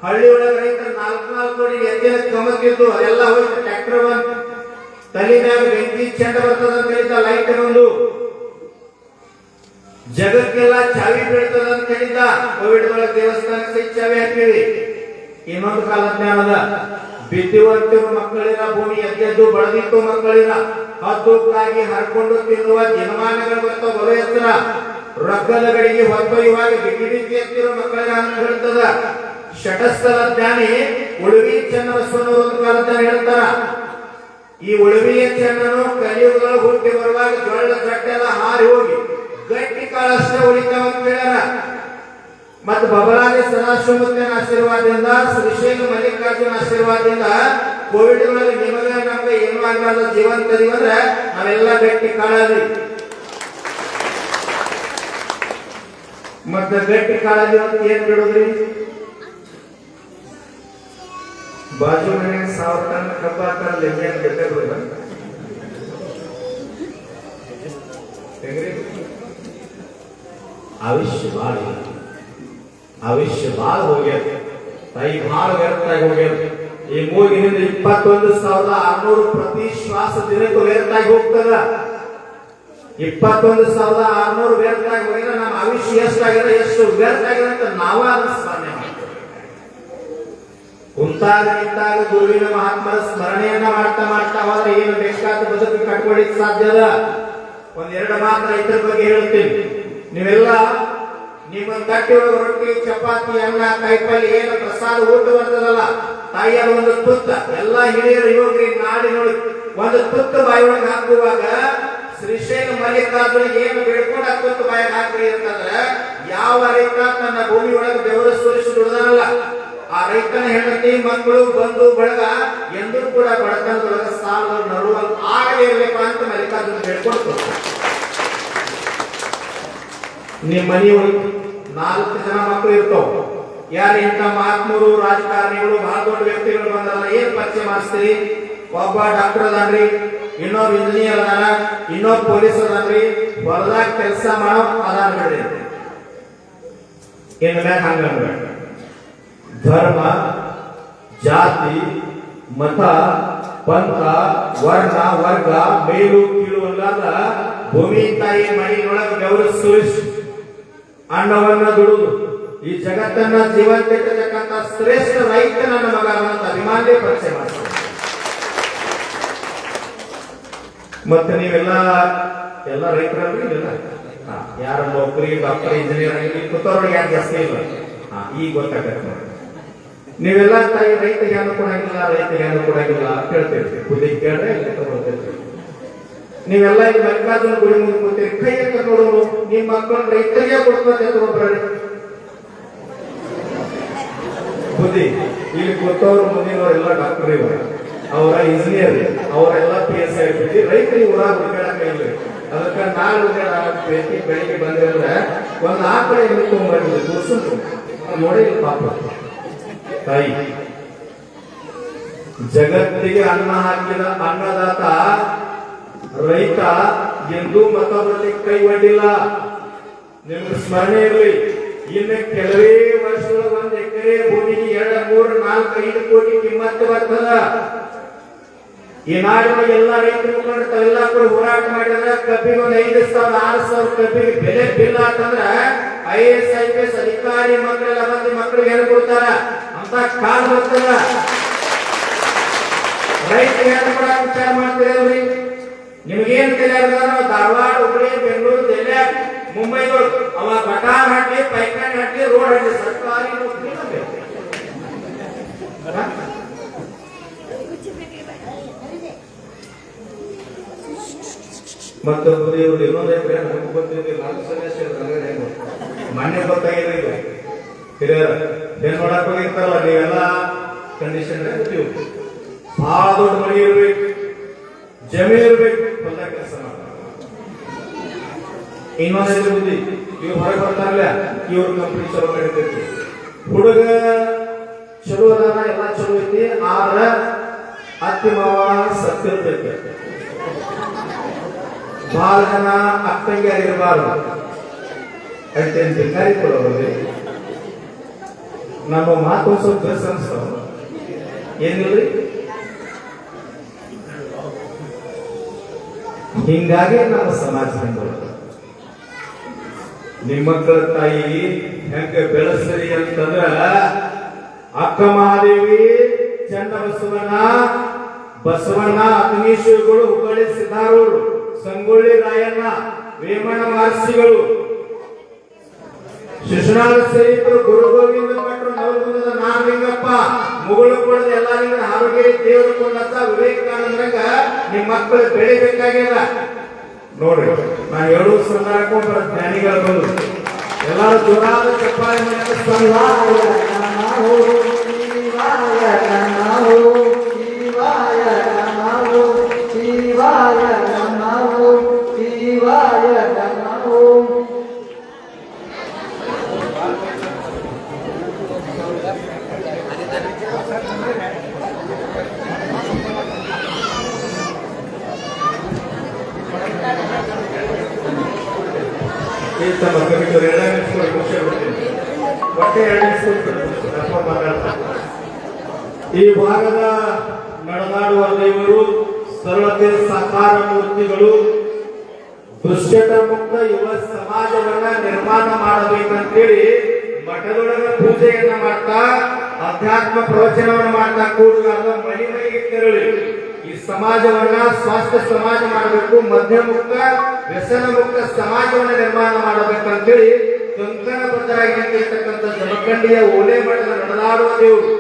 ಹಳ್ಳಿ ಒಳಗೆ ರೈತರು 4 ನೋಡಿ ಎತ್ತಿನ ಕಮತ್ತಿದ್ದು ಅದೆಲ್ಲ ಹೋಗಿ ಟ್ರ್ಯಾಕ್ಟರ್ ಬಂದ್ ತಲೆ ಮ್ಯಾಗ ಬೆಂಕಿ ಚೆಂಡ ಬರ್ತದ ಅಂತ ಹೇಳಿದ್ದ. ಲೈಟ್ ಒಂದು ಜಗಕ್ಕೆಲ್ಲ ಚಾವಿ ಬೀಳ್ತದ ಅಂತ ಹೇಳಿದ್ದ. ಕೋವಿಡ್ ಒಳಗೆ ದೇವಸ್ಥಾನಕ್ಕೆ ಚಾವಿ ಹಾಕಿವಿ. ಇನ್ನೊಂದು ಕಾಲಜ್ಞಾನದ ಬಿದ್ದಿವಂತಿರುವ ಮಕ್ಕಳಿರ, ಭೂಮಿ ಎದ್ದೆದ್ದು ಬಳದಿತ್ತು ಮಕ್ಕಳಿರ, ಹತ್ತುಕ್ಕಾಗಿ ಹರ್ಕೊಂಡು ತಿನ್ನುವ ದಿನಮಾನಗಳು ಬರ್ತಾವ ಬರೋ ಎತ್ತರ. ರೊಕ್ಕದ ಗಡಿಗೆ ಹೊತ್ತೊಯ್ಯುವಾಗ ಬಿಗಿ ಬಿಗಿ ಎತ್ತಿರೋ ಮಕ್ಕಳಿರ ಅಂತ ಹೇಳ್ತದ. ಶಟಸ್ಥಲ ಜ್ಞಾನಿ ಉಳುವಿ ಚನ್ನಬಸವನವರು ಒಂದು ಕಾಲಜ್ಞಾನ ಹೇಳ್ತಾರ. ಈ ಉಳುವಿಯ ಚೆನ್ನನು ಕಲಿಯುಗಗಳು ಹುಟ್ಟಿ ಬರುವಾಗ ಜೊಳ್ಳ ಜಟ್ಟೆಲ್ಲ ಹಾರಿ ಹೋಗಿ ಗಟ್ಟಿ ಕಾಳಷ್ಟೇ ಉಳಿತಾವ ಅಂತ ಹೇಳ್ಯಾರ. ಮತ್ತು ಬಬಲಾದಿ ಸದಾಶಿವಮೂರ್ತಿಯ ಆಶೀರ್ವಾದದಿಂದ, ಶ್ರೀಶೈಲ ಮಲ್ಲಿಕಾರ್ಜುನ ಆಶೀರ್ವಾದದಿಂದ ಕೋವಿಡ್ ಒಳಗೆ ನಿಮಗೆ ನಮ್ಗೆ ಏನು ಆಗಲ್ಲ, ಜೀವಂತದೀವಿ ಅಂದ್ರೆ ನಾವೆಲ್ಲ ಗಟ್ಟಿ ಕಾಳದಿ. ಮತ್ತೆ ಗಟ್ಟಿ ಕಾಳದಿ ಅಂತ ಏನ್ ಬಿಡುದ್ರಿ? ಬಾಜು ಮನೆಗೆ 1000 ಟನ್ ಕಬ್ಬ ಹಾಕಲ್ಲ ಲೆಂಜನ್ ಗೆದ್ದಲ್ಲ ಆವಿಷ್ಯ ಬಾಳ ಹೋಗ್ಯದ, ತಾಯಿ ಬಾಳ ವ್ಯರ್ಥ ಆಗಿ ಹೋಗ್ಯದ. ಈ ಮೂಗಿನಿಂದ 21,600 ಪ್ರತಿ ಶ್ವಾಸ ದಿನಕ್ಕೂ ವ್ಯರ್ಥ ಆಗಿ ಹೋಗ್ತದ. 21,600 ವ್ಯರ್ಥ ಆಗಿ ಹೋಗಿದ್ರೆ ನಮ್ಮ ಆವಿಷ್ಯ ಎಷ್ಟಾಗಿದೆ, ಎಷ್ಟು ವ್ಯರ್ಥ ಆಗಿದೆ ಅಂತ ನಾವ ಸ್ಮರಣೆ ಮಾಡ್ತೇವೆ. ಕುಂತಾಗ ನಿಂತಾಗ ಗುರುವಿನ ಮಹಾತ್ಮರ ಸ್ಮರಣೆಯನ್ನ ಮಾಡ್ತಾ ಮಾಡ್ತಾ ಹೋದ್ರೆ ಏನು ಬೇಕಾದ ಬದುಕು ಕಟ್ಕೊಳ್ಳಿಕ್ ಸಾಧ್ಯದ. 1-2 ಮಾತ್ರ ರೈತರ ಬಗ್ಗೆ ಹೇಳ್ತೀನಿ. ನೀವೆಲ್ಲ ನಿಮ್ಮ ತಟ್ಟೆ ರೊಟ್ಟಿ, ಚಪಾತಿ, ಅನ್ನ, ಕಾಯಿಪಲ್ಲೆ ಏನು ಪ್ರಸಾದ ಊಟ ಬರ್ತದಲ್ಲ, ತಾಯಿಯ ಒಂದು ತುತ್ತ ಎಲ್ಲ ಹಿರಿಯರು ಯುವಕರಿಗೆ ನಾಡಿನೊಳಗೆ ಒಂದು ತುತ್ತ ಬಾಯಿಯೊಳಗೆ ಹಾಕುವಾಗ ಶ್ರೀಶೈಲ ಮಲ್ಲಿಕಾರ್ಜುನಿಗೆ ಏನು ಬೇಡ್ಕೊಂಡು ಆ ತುತ್ತ ಬಾಯಿಗೆ ಹಾಕ್ರಿ ಅಂತಂದ್ರೆ, ಯಾವ ರೈತ ತನ್ನ ಭೂಮಿ ಒಳಗೆ ಬೆವರು ಸುರಿಸಿ ದುಡ್ದಾನಲ್ಲ, ಆ ರೈತನ ಹೆಂಡತಿ, ಮಕ್ಕಳು, ಬಂಧು ಬಳಗ ಎಂದೂ ಕೂಡ ಬಡತನದೊಳಗೆ ಸಾಲ ನಡುವ ಆಗಲೇ ಇರಬೇಕು ಅಂತ ಮಲ್ಲಿಕಾರ್ಜುನ ಬೇಡ್ಕೊಂಡು. ನಿಮ್ಮ ಮನೆಯೊಳಗೆ 4 ಜನ ಮಕ್ಕಳು ಇರ್ತಾವ. ಯಾರು ಇಂಥ ಮಹಾತ್ಮರು, ರಾಜಕಾರಣಿಗಳು, ಬಹಳ ದೊಡ್ಡ ವ್ಯಕ್ತಿಗಳು ಬಂದಲ್ಲ, ಏನ್ ಪರಿಚಯ ಮಾಡಿಸ್ತೀರಿ? ಒಬ್ಬ ಡಾಕ್ಟರ್ ಅದಾನ್ರಿ, ಇನ್ನೊಬ್ಬ ಇಂಜಿನಿಯರ್ ಅದಾನ, ಇನ್ನೊಬ್ಬ ಪೊಲೀಸ್ ಅದಾನ್ರಿ, ಹೊಲದಾಗ ಕೆಲಸ ಮಾಡೋ ಅದಾನ ಬಿಡ್ರಿ. ಇನ್ ಮ್ಯಾಗ ಹಂಗ ಧರ್ಮ, ಜಾತಿ, ಮತ, ಪಂಥ, ವರ್ಣ, ವರ್ಗ, ಮೇಲು ಕೀಳು ಅಲ್ಲಾದ ಭೂಮಿ ತಾಯಿ ಮನೆಯೊಳಗೆ ಬೆವರು ಸುರಿಸಿ ಅನ್ನವನ್ನ ದುಡುದು ಈ ಜಗತ್ತನ್ನ ಜೀವಂತಿಟ್ಟತಕ್ಕಂಥ ಶ್ರೇಷ್ಠ ರೈತ ನನ್ನ ಮಗ ಅಂತ ಅಭಿಮಾನದೇ ಪರಿಚಯ ಮಾಡ್ತಾರೆ. ಮತ್ತೆ ನೀವೆಲ್ಲ ರೈತರಲ್ಲಿ ಯಾರ ನೌಕರಿ, ಡಾಕ್ಟರ್, ಇಂಜಿನಿಯರ್ ಕೂತವ್ರಿಗೆ ಯಾರು ಜಾಸ್ತಿ ಇಲ್ಲ. ಈಗ ಗೊತ್ತಾಗತ್ತೆ. ನೀವೆಲ್ಲ ತಾಯಿ ರೈತರಿಗೆ ಏನು ಕೊಡಂಗಿಲ್ಲ, ರೈತರಿಗೆ ಏನು ಕೊಡಂಗಿಲ್ಲ ಅಂತ ಹೇಳ್ತೀರಿ. ಬುದ್ಧಿ ಕೇಳ್ರೆ ನೀವೆಲ್ಲ ಇಲ್ಲಿ ಮಲ್ಲಿಕಾರ್ಜುನ ಗುಡಿ ಮುಂದೆ ಕೂತೀರಿ, ಕೈ ಎತ್ತ ನೋಡೋರು ನಿಮ್ಮ ಮಕ್ಕಳು ರೈತರಿಗೆ ಕೊಡ್ತಾರೆ. ಬುದ್ಧಿ ಇಲ್ಲಿ ಕೂತವ್ರು ಮುಂದಿನವರೆಲ್ಲ ಡಾಕ್ಟರ್ ಇವರು, ಅವರ ಇಂಜಿನಿಯರ್, ಅವರೆಲ್ಲ PSI ಆಗ್ಬಿಟ್ಟು ರೈತರಿಗೆ ಊರಾಗ ಹುಡುಕಾಡಕ ಇಲ್ಲ. ಅದಕ್ಕೆ ನಾಳೆ ಬೆಳಿಗ್ಗೆ ಬಂದ್ರೆ ಒಂದು ಆಕಳ ಎಲ್ಲಿ ತಗೊಂಡ್ಬಂದಿದೆ ಕೂರ್ಸು ನೋಡಿ ಪಾಪ. ತಾಯಿ ಜಗತ್ತಿಗೆ ಅನ್ನ ಹಾಕಿದ ಅನ್ನದಾತ ರೈತ ಎಂದೂ ಮತ್ತೊಬ್ಬರಲ್ಲಿ ಕೈ ಒಡ್ಡಿಲ್ಲ. ನಿಮ್ಗೆ ಸ್ಮರಣೆ ಇರಲಿ, ಇನ್ನು ಕೆಲವೇ ವರ್ಷಗಳ 1 ಎಕರೆ ಭೂಮಿಗೆ 2, 3, 4, 5 ಕೋಟಿ ಕಿಮ್ಮತ್ತು ಬರ್ತದ. ಈ ನಾಡಿನ ಎಲ್ಲ ರೈತ ಮುಖಂಡರು ತಾವೆಲ್ಲ ಕೂಡ ಹೋರಾಟ ಮಾಡಿದ್ರೆ ಕಬ್ಬಿಗೆ ಒಂದು 5,000, 6,000 ಕಬ್ಬಿಗೆ ಬೆಲೆ ಬಿಲ್ ಆತಂದ್ರ IAS, IPS ಅಧಿಕಾರಿ ಮಕ್ಕಳೆಲ್ಲ ಬಂದು ಮಕ್ಕಳಿಗೆ ಏನು ಕೊಡ್ತಾರ ಅಂತ ಕಾಲ ಬರ್ತದ. ರೈತರಿಗೆ ಏನು ಕೂಡ ವಿಚಾರ ಮಾಡ್ತೀರಿ? ನಿಮಗೇನ್ ತಿಳಿಯಾರ? ಧಾರವಾಡ, ಹುಬ್ಬಳ್ಳಿ, ಬೆಂಗಳೂರು, ದೆಹಲಿ, ಮುಂಬೈಗಳು ಅವ ಗಟಾರ್ ಹಾಕಿ, ಪೈಖಾನೆ ಹಾಕಿ, ರೋಡ್ ಹಾಕಿ ಸರ್ಕಾರಿ ನೌಕರಿ ಮತ್ತು ಇನ್ನೊಂದು ಎಕರೆ ನಮಗೆ ಗೊತ್ತಿದೆ. 4 ಸದಸ್ಯರು ಮಾನ್ಯ ಗೊತ್ತಾಗಿದೆ. ಹಿರಿಯರ ಏನ್ ನೋಡಕ್ ಹೋಗಿರ್ತಾರಲ್ಲ, ನೀವೆಲ್ಲ ಕಂಡೀಷನ್ ಬಹಳ ದೊಡ್ಡ ಮನೆ ಇರ್ಬೇಕು, ಜಮೀನು ಇರ್ಬೇಕು, ಇನ್ನೊಂದು ಬುದ್ಧಿ ಇವ್ರು ಹೊರಗೆ ಬರ್ತಾರಲ್ಲ ಇವ್ರ ಕಂಪ್ನಿ ಚಲೋ ನಡೀತೈತಿ. ಹುಡುಗ ಚಲೋ ಅದಾನ, ಎಲ್ಲ ಚಲೋ ಐತಿ, ಆದ್ರ ಅತ್ತಿ ಮಾವ ಸತ್ತಿರ್ತೈತಿ. ಬಹಳ ಜನ ಅಕ್ಕಂಗ್ಯಾರ ಇರಬಾರ್ದು ಅಂತ ಭಿಕಾರಿ ಕೊಡೋರಲ್ಲಿ ನಮ್ಮ ಮಾತು ಸ್ವಲ್ಪ ಬೆಸ್ ಅನ್ಸ್ತಾವ. ಏನಿಲ್ರಿ, ಹಿಂಗಾಗಿ ನಮ್ಮ ಸಮಾಜ ನಿಮ್ಮ ಮಕ್ಕಳ ತಾಯಿ ಹೆಂಗ ಬೆಳೆಸರಿ ಅಂತಂದ್ರ ಅಕ್ಕ ಮಹಾದೇವಿ, ಚಂದ ಬಸವಣ್ಣ, ಅಗ್ನಿಶ್ವರಗಳು, ಹುಬ್ಬಳ್ಳಿ ಸಿದ್ದಾರೂರು, ಸಂಗೊಳ್ಳಿ ರಾಯಣ್ಣ, ವೇಮಣ್ಣ ಮಹರ್ಷಿಗಳು, ಶಿಶುನಾಳ ಶ್ರೀಪರು, ಗುರು ಗೋವಿಂದ ಭಟ್ರು, ನವಗುಂದದ ನಾಗಲಿಂಗಪ್ಪ, ಮುಗುಳು ಕೊಡದ ಎಲ್ಲರಿಗೂ ಆರೋಗ್ಯ ದೇವರು ಕೊಂಡಂತ ವಿವೇಕಾನಂದಂಗ ನಿಮ್ಮ ಮಕ್ಕಳು ಬೆಳಿಬೇಕಾಗಿಲ್ಲ ನೋಡ್ರಿ. ನಾನು ಹೇಳೋ ಸಂದರ್ಭ ಜ್ಞಾನಿಗಳು ಬಂದು ಎಲ್ಲರೂ ಜೋರಾದ ಚಪ್ಪಾಳೆ ಈ ಭಾಗದ ನಡೆದಾಡುವ ದೇವರು ಸರ್ವತೆ ಸಾಕಾರ ಮೂರ್ತಿಗಳು ದುಶ್ಚಟ ಮುಕ್ತ ಯುವ ಸಮಾಜವನ್ನ ನಿರ್ಮಾಣ ಮಾಡಬೇಕಂತೇಳಿ ಮಠದೊಳಗ ಪೂಜೆಯನ್ನ ಮಾಡ್ತಾ ಅಧ್ಯಾತ್ಮ ಪ್ರವಚನವನ್ನು ಮಾಡ್ತಾ ಕೂಡುಗಾರ ಮನೆ ಮನೆಗೆ ತೆರಳಿ ಈ ಸಮಾಜವನ್ನ ಸ್ವಾಸ್ಥ್ಯ ಸಮಾಜ ಮಾಡಬೇಕು, ಮದ್ಯ ಮುಕ್ತ ವ್ಯಸನ ಮುಕ್ತ ಸಮಾಜವನ್ನ ನಿರ್ಮಾಣ ಮಾಡಬೇಕಂತೇಳಿ ಕಂಕಣಬದ್ಧರಾಗಿ ನಿಂತಿರ್ತಕ್ಕಂಥ ಜಮಖಂಡಿಯ ಓಲೆ ಮಠದ ನಡೆದಾಡುವ ದೇವರು,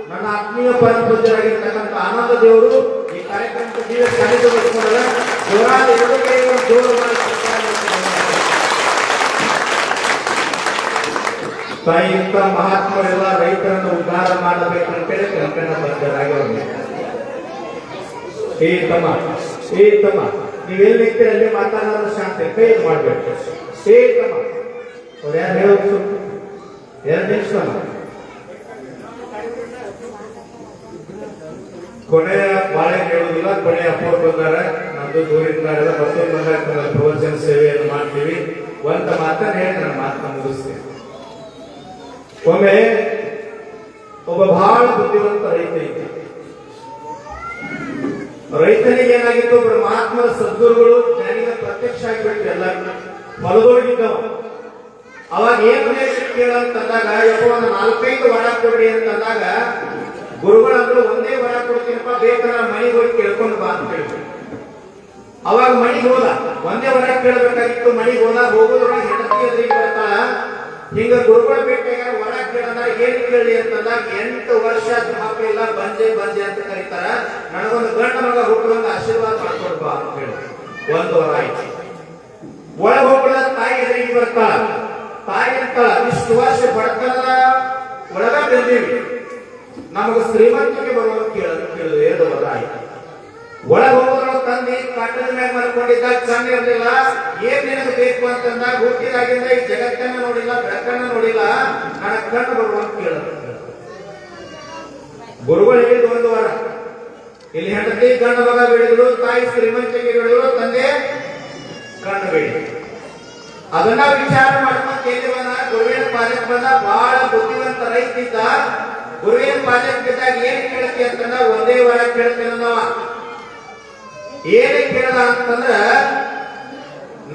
ನನ್ನ ಆತ್ಮೀಯ ಪರಮಪೂಜ್ಯರಾಗಿರ್ತಕ್ಕಂಥ ಆನಂದ ದೇವರು ಈ ಕಾರ್ಯಕ್ರಮಕ್ಕೆ ಜೀವ ಸಾಹಿತ್ಯಗೊಳಿಸಿಕೊಂಡಾಗ ಜೋರಾದ ಎದುರಿಗೆ ಜೋರು ತಾಯಿ ಇಂಥ ಮಹಾತ್ಮರೆಲ್ಲ ರೈತರನ್ನು ಉದ್ಧಾರ ಮಾಡಬೇಕಂತೇಳಿ ಕಂಕಣಬದ್ಧರಾಗಿ ಏ ತಮ್ಮ ನೀವೆಲ್ಲಿ ನಿಂತೀರಿ ಅಲ್ಲಿ ಮಾತಾಡೋದು ಶಾಂತಿ ಕೈ ಮಾಡ್ಬೇಕು. ಏ ತಮ್ಮ ಅವ್ರು ಯಾರು ಹೇಳೋದು 2 ನಿಮಿಷ ಕೊನೆಯ ಬಾಳೆ ಹೇಳುವುದಿಲ್ಲ, ಕೊನೆಯ ಅಪ್ಪೋರ್ ಬಂದಾರ, ನಮ್ದು ದೂರಿದ್ದಾರೆ, ಮತ್ತೊಂದು ಬಂದಾಗ ಪ್ರವಚನ ಸೇವೆಯನ್ನು ಮಾಡ್ತೀವಿ. ಒಂದು ಮಾತನ್ನ ಹೇಳಿ ನನ್ನ ಮಾತನ್ನ ಮುಗಿಸ್ತೀನಿ. ಒಮ್ಮೆ ಒಬ್ಬ ಬಹಳ ಬುದ್ಧಿವಂತ ರೈತ ಇದ್ದ. ರೈತನಿಗೆ ಏನಾಗಿತ್ತು, ಒಬ್ಬರು ಮಹಾತ್ಮರ ಸದ್ಗುರುಗಳು ಜ್ಞಾನಿಗಳ ಪ್ರತ್ಯಕ್ಷ ಆಗಿಬಿಟ್ಟು ಎಲ್ಲ ಹೊಲದೊಳಗಿದ್ದವ. ಅವಾಗ ಏನ್ ಕೇಳಂತಂದಾಗ ಯಪ್ಪ ಒಂದು 4-5 ವರ ಕೊಡ್ರಿ ಅಂತಂದಾಗ ಗುರುಗಳಂದ್ರು ಒಂದೇ ವರ ಕೊಡ್ತೀನಪ್ಪ, ಬೇಕಾದ್ರೆ ಮನೆಗೆ ಹೋಗಿ ಕೇಳ್ಕೊಂಡು ಬಾ ಅಂತ ಹೇಳಿದ್ರು. ಅವಾಗ ಮನೆಗೆ ಹೋದ, ಒಂದೇ ವರ ಕೇಳಬೇಕಾಗಿತ್ತು. ಮನೆಗೆ ಹೋದ, ಹೋಗೋದ್ರೊಳಗೆ ಹೆಂಡತಿ ಎದುರಿಗೆ ಬರ್ತಾಳ. ಹಿಂಗ ಗುರುಗಳ ಭೇಟಿಯಾಗ ವರ ಕೇಳಂದಾಗ ಏನ್ ಕೇಳಿ ಅಂತಂದಾಗ 8 ವರ್ಷ ಮಕ್ಕಳಿಲ್ಲ, ಬಂಜೆ ಅಂತ ಕರೀತಾರ, ನನಗೊಂದು ಗಂಡ ಮಗ ಹುಟ್ಟುವಂಗ ಆಶೀರ್ವಾದ ಮಾಡ್ಕೊಡ್ ಬಾ ಅಂತ ಹೇಳಿ ಒಂದು ವರ ಆಯ್ತು. ಒಳಗೆ ಹೋಗ್ಬಿಡ ತಾಯಿ ಎದುರಿಗೆ ಬರ್ತಾಳ. ತಾಯಿ ಅಂತಾಳ, ಇಷ್ಟು ವರ್ಷ ಬಡತನದ ಒಳಗ ಬೆಂದೀವಿ, ನಮಗ ಶ್ರೀಮಂತಿಕೆ ಬರುವಂತ ಕೇಳಿದ್ರು 2 ವರ ಆಯ್ತು. ಒಳಗೆ ಹೋಗೋದ್ರ ತಂದಿ ಕಾಟದ ಮ್ಯಾಗ ಮಲ್ಕೊಂಡಿದ್ದ, ಕಣ್ಣು ಇರಲಿಲ್ಲ. ಏನ್ ನಿನಗೆ ಬೇಕು ಅಂತಂದಾಗ ಹುಟ್ಟಿದಾಗಿಂದ ಈ ಜಗತ್ತನ್ನ ನೋಡಿಲ್ಲ, ಬೆಳಕನ್ನ ನೋಡಿಲ್ಲ, ನನ್ನ ಕಣ್ಣು ಬರುವಂತ ಕೇಳಿದ್ರು. ಗುರುಗಳು ಹೇಳಿದ್ರು 1 ವಾರ. ಇಲ್ಲಿ ಹೆಂಡತಿ ಗಂಡ ಮಗ ಬೆಳೆದ್ರು, ತಾಯಿ ಶ್ರೀಮಂತಿಕೆ ಬೆಳೆದ್ರು, ತಂದೆ ಕಣ್ಣು ಬೆಳೆದ್ರು. ಅದನ್ನ ವಿಚಾರ ಮಾಡ್ಕೊಂತ ಎಲ್ಲಿವನ ಗುರುವಿನ ಪಾದಕ್ಕೆ ಬಂದ. ಬಹಳ ಬುದ್ಧಿವಂತ ರೈತ ಇದ್ದ. ಗುರುವಿನ ಪಾದಕ್ಕೆ ಬಿದ್ದಾಗ ಏನ್ ಕೇಳ್ತಿ ಅಂತಂದ, ಒಂದೇ ವರ ಕೇಳ್ತೇನೆ ನಾವ. ಏನೇ ಕೇಳದ ಅಂತಂದ್ರ,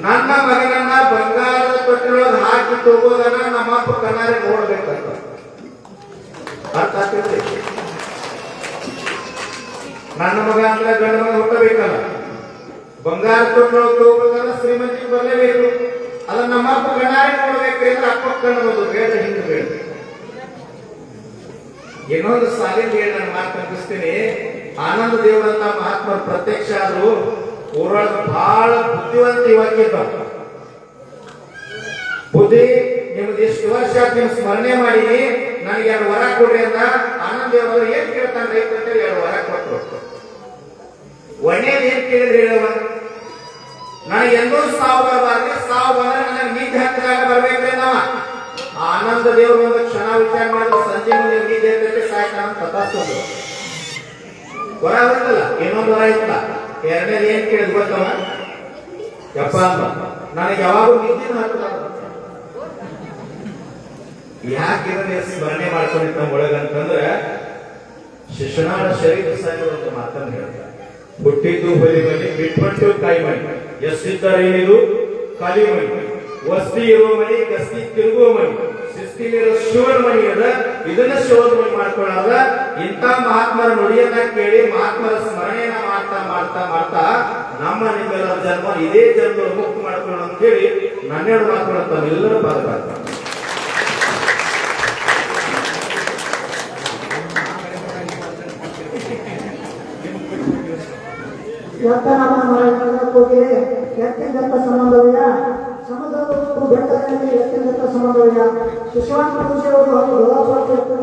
ನನ್ನ ಮಗನನ್ನ ಬಂಗಾರದ ತೊಟ್ಟಿಲೊಳಗೆ ಹಾಕಿ ತಗೋದನ್ನ ನಮ್ಮಪ್ಪ ಕಣ್ಣಾರೆ ನೋಡ್ಬೇಕಂತ. ಅರ್ಥ ಆಗ್ತೈತಿ? ನನ್ನ ಮಗ ಅಂದ್ರೆ ಗಂಡ ಮಗ ಹುಟ್ಟಬೇಕಲ್ಲ, ಬಂಗಾರ ತೊಟ್ಟಿಲೊಳಗೆ ತಗೋಬೇಕಂದ್ರೆ ಶ್ರೀಮಂತಿಗೆ ಬರಲೇಬೇಕು. ಅದನ್ನ ನಮ್ಮಪ್ಪ ಕಣ್ಣಾರೆ ನೋಡ್ಬೇಕ್ರಿ ಅಂದ್ರೆ ಅಪ್ಪ ಕಣ್ಣು ಬಂದು ಬೇಡ, ಹಿಂಗೆ ಬೇಡ. ಇನ್ನೊಂದು ಸಾಲಿನ ಹೇಳಿ ನಾನು ಮಾತು ಕಲ್ಪಿಸ್ತೀನಿ. ಆನಂದ ದೇವರಂತ ಮಹಾತ್ಮರು ಪ್ರತ್ಯಕ್ಷ ಆದ್ರು. ಊರೊಳಗೆ ಬಹಳ ಬುದ್ಧಿವಂತ ಯುವಕ ಬುದ್ಧಿ, ನಿಮ್ದು ಎಷ್ಟು ವರ್ಷ ನಿಮ್ ಸ್ಮರಣೆ ಮಾಡೀನಿ, ನನಗೆ 2 ವರ ಕೊಡ್ರಿ ಅಂತ. ಆನಂದ ದೇವರು ಏನ್ ಕೇಳ್ತಾನೆ ರೈತ ಅಂತ 2 ವರ ಕೊಟ್ಟರು. ಒಳ್ಳೆಯದು ಏನ್ ಕೇಳಿದ್ರಿ ಹೇಳವ? ನನಗೆ ಎಂದೂ ಸಾವು ಬರಬಾರ್ದು, ಸಾವು ಬಂದ್ರೆ ನನಗೆ ನಿದ್ದೆ ಹತ್ತದಾಗ ಬರ್ಬೇಕ್ರಿ ನಾವ. ಆ ಆನಂದ ದೇವರು ಒಂದು ಕ್ಷಣ ವಿಚಾರ ಮಾಡಿದ್ರು, ಸಂಜೆ ಮುಂದೆ ನಿದ್ದೆ ಎದ್ದಕ್ಕೆ ಸಾಯ್ತಾನ ಅಂತ ತಪ್ಪಿಸೋದು ವರ ಬರ್ತಲ್ಲ, ಇನ್ನೊಂದು ವರ ಇತ್ತ. ಎರಡನೇದು ಏನ್ ಕೇಳಿದ್ ಗೊತ್ತವ ಯಪ್ಪ ನನಗೆ ಯಾವಾಗೂ ನಿದ್ದಿನ ಹತ್ತದ. ಯಾಕೆ ಇದನ್ನ ಸ್ಮರಣೆ ಮಾಡ್ಕೊಂಡಿದ್ದ ನಮ್ಮ ಒಳಗಂತಂದ್ರೆ ಶಿಶುನಾಳ ಶರೀರ ಸಾಹೇಬರು ಒಂದು ಮಾತನ್ನು ಹೇಳ್ತಾರೆ, ಹುಟ್ಟಿದ್ದು ಬಲಿ ಮನೆ, ಬಿಟ್ಪಟ್ಟು ಕಾಯಿ ಮನೆ, ಎಷ್ಟಿದ್ದಾರೆ ಏನಿದು ಖಾಲಿ ಮನೆ, ವಸ್ತಿ ಇರುವ ಮನೆ, ಗಸ್ತಿ ತಿರುಗುವ ಮನೆ, ಶಿಸ್ತಿಲಿರೋ ಶಿವನ ಮನೆ ಅದ. ಇದನ್ನ ಶಿವನ ಮನೆ ಮಾಡ್ಕೊಳ್ಳೋದ. ಇಂಥ ಮಹಾತ್ಮರ ನುಡಿಯನ್ನ ಕೇಳಿ ಮಹಾತ್ಮರ ಸ್ಮರಣೆಯನ್ನ ಮಾಡ್ತಾ ಮಾಡ್ತಾ ಮಾಡ್ತಾ ನಮ್ಮ ನಿಮ್ಮೆಲ್ಲರ ಜನ್ಮ ಇದೇ ಜನ್ಮ ಮುಕ್ತ ಮಾಡ್ಕೊಳ್ಳೋಣ ಅಂತ ಹೇಳಿ ನನ್ನೆರಡು ಮಾತುಗಳು ತಮ್ಮೆಲ್ಲರೂ ಬದಲಾಗ್ತಾರೆ. ಹೋಗಿರಿ ವ್ಯಕ್ತಿಗತ ಸಂಬಂಧವಿಲ್ಲ, ಸಮುದ್ರ ಬೆಟ್ಟದಲ್ಲಿ ವ್ಯಕ್ತಿಗತ ಸಂಬಂಧವಿಲ್ಲ. ಶಿಶುವಾನ್ ಅವರು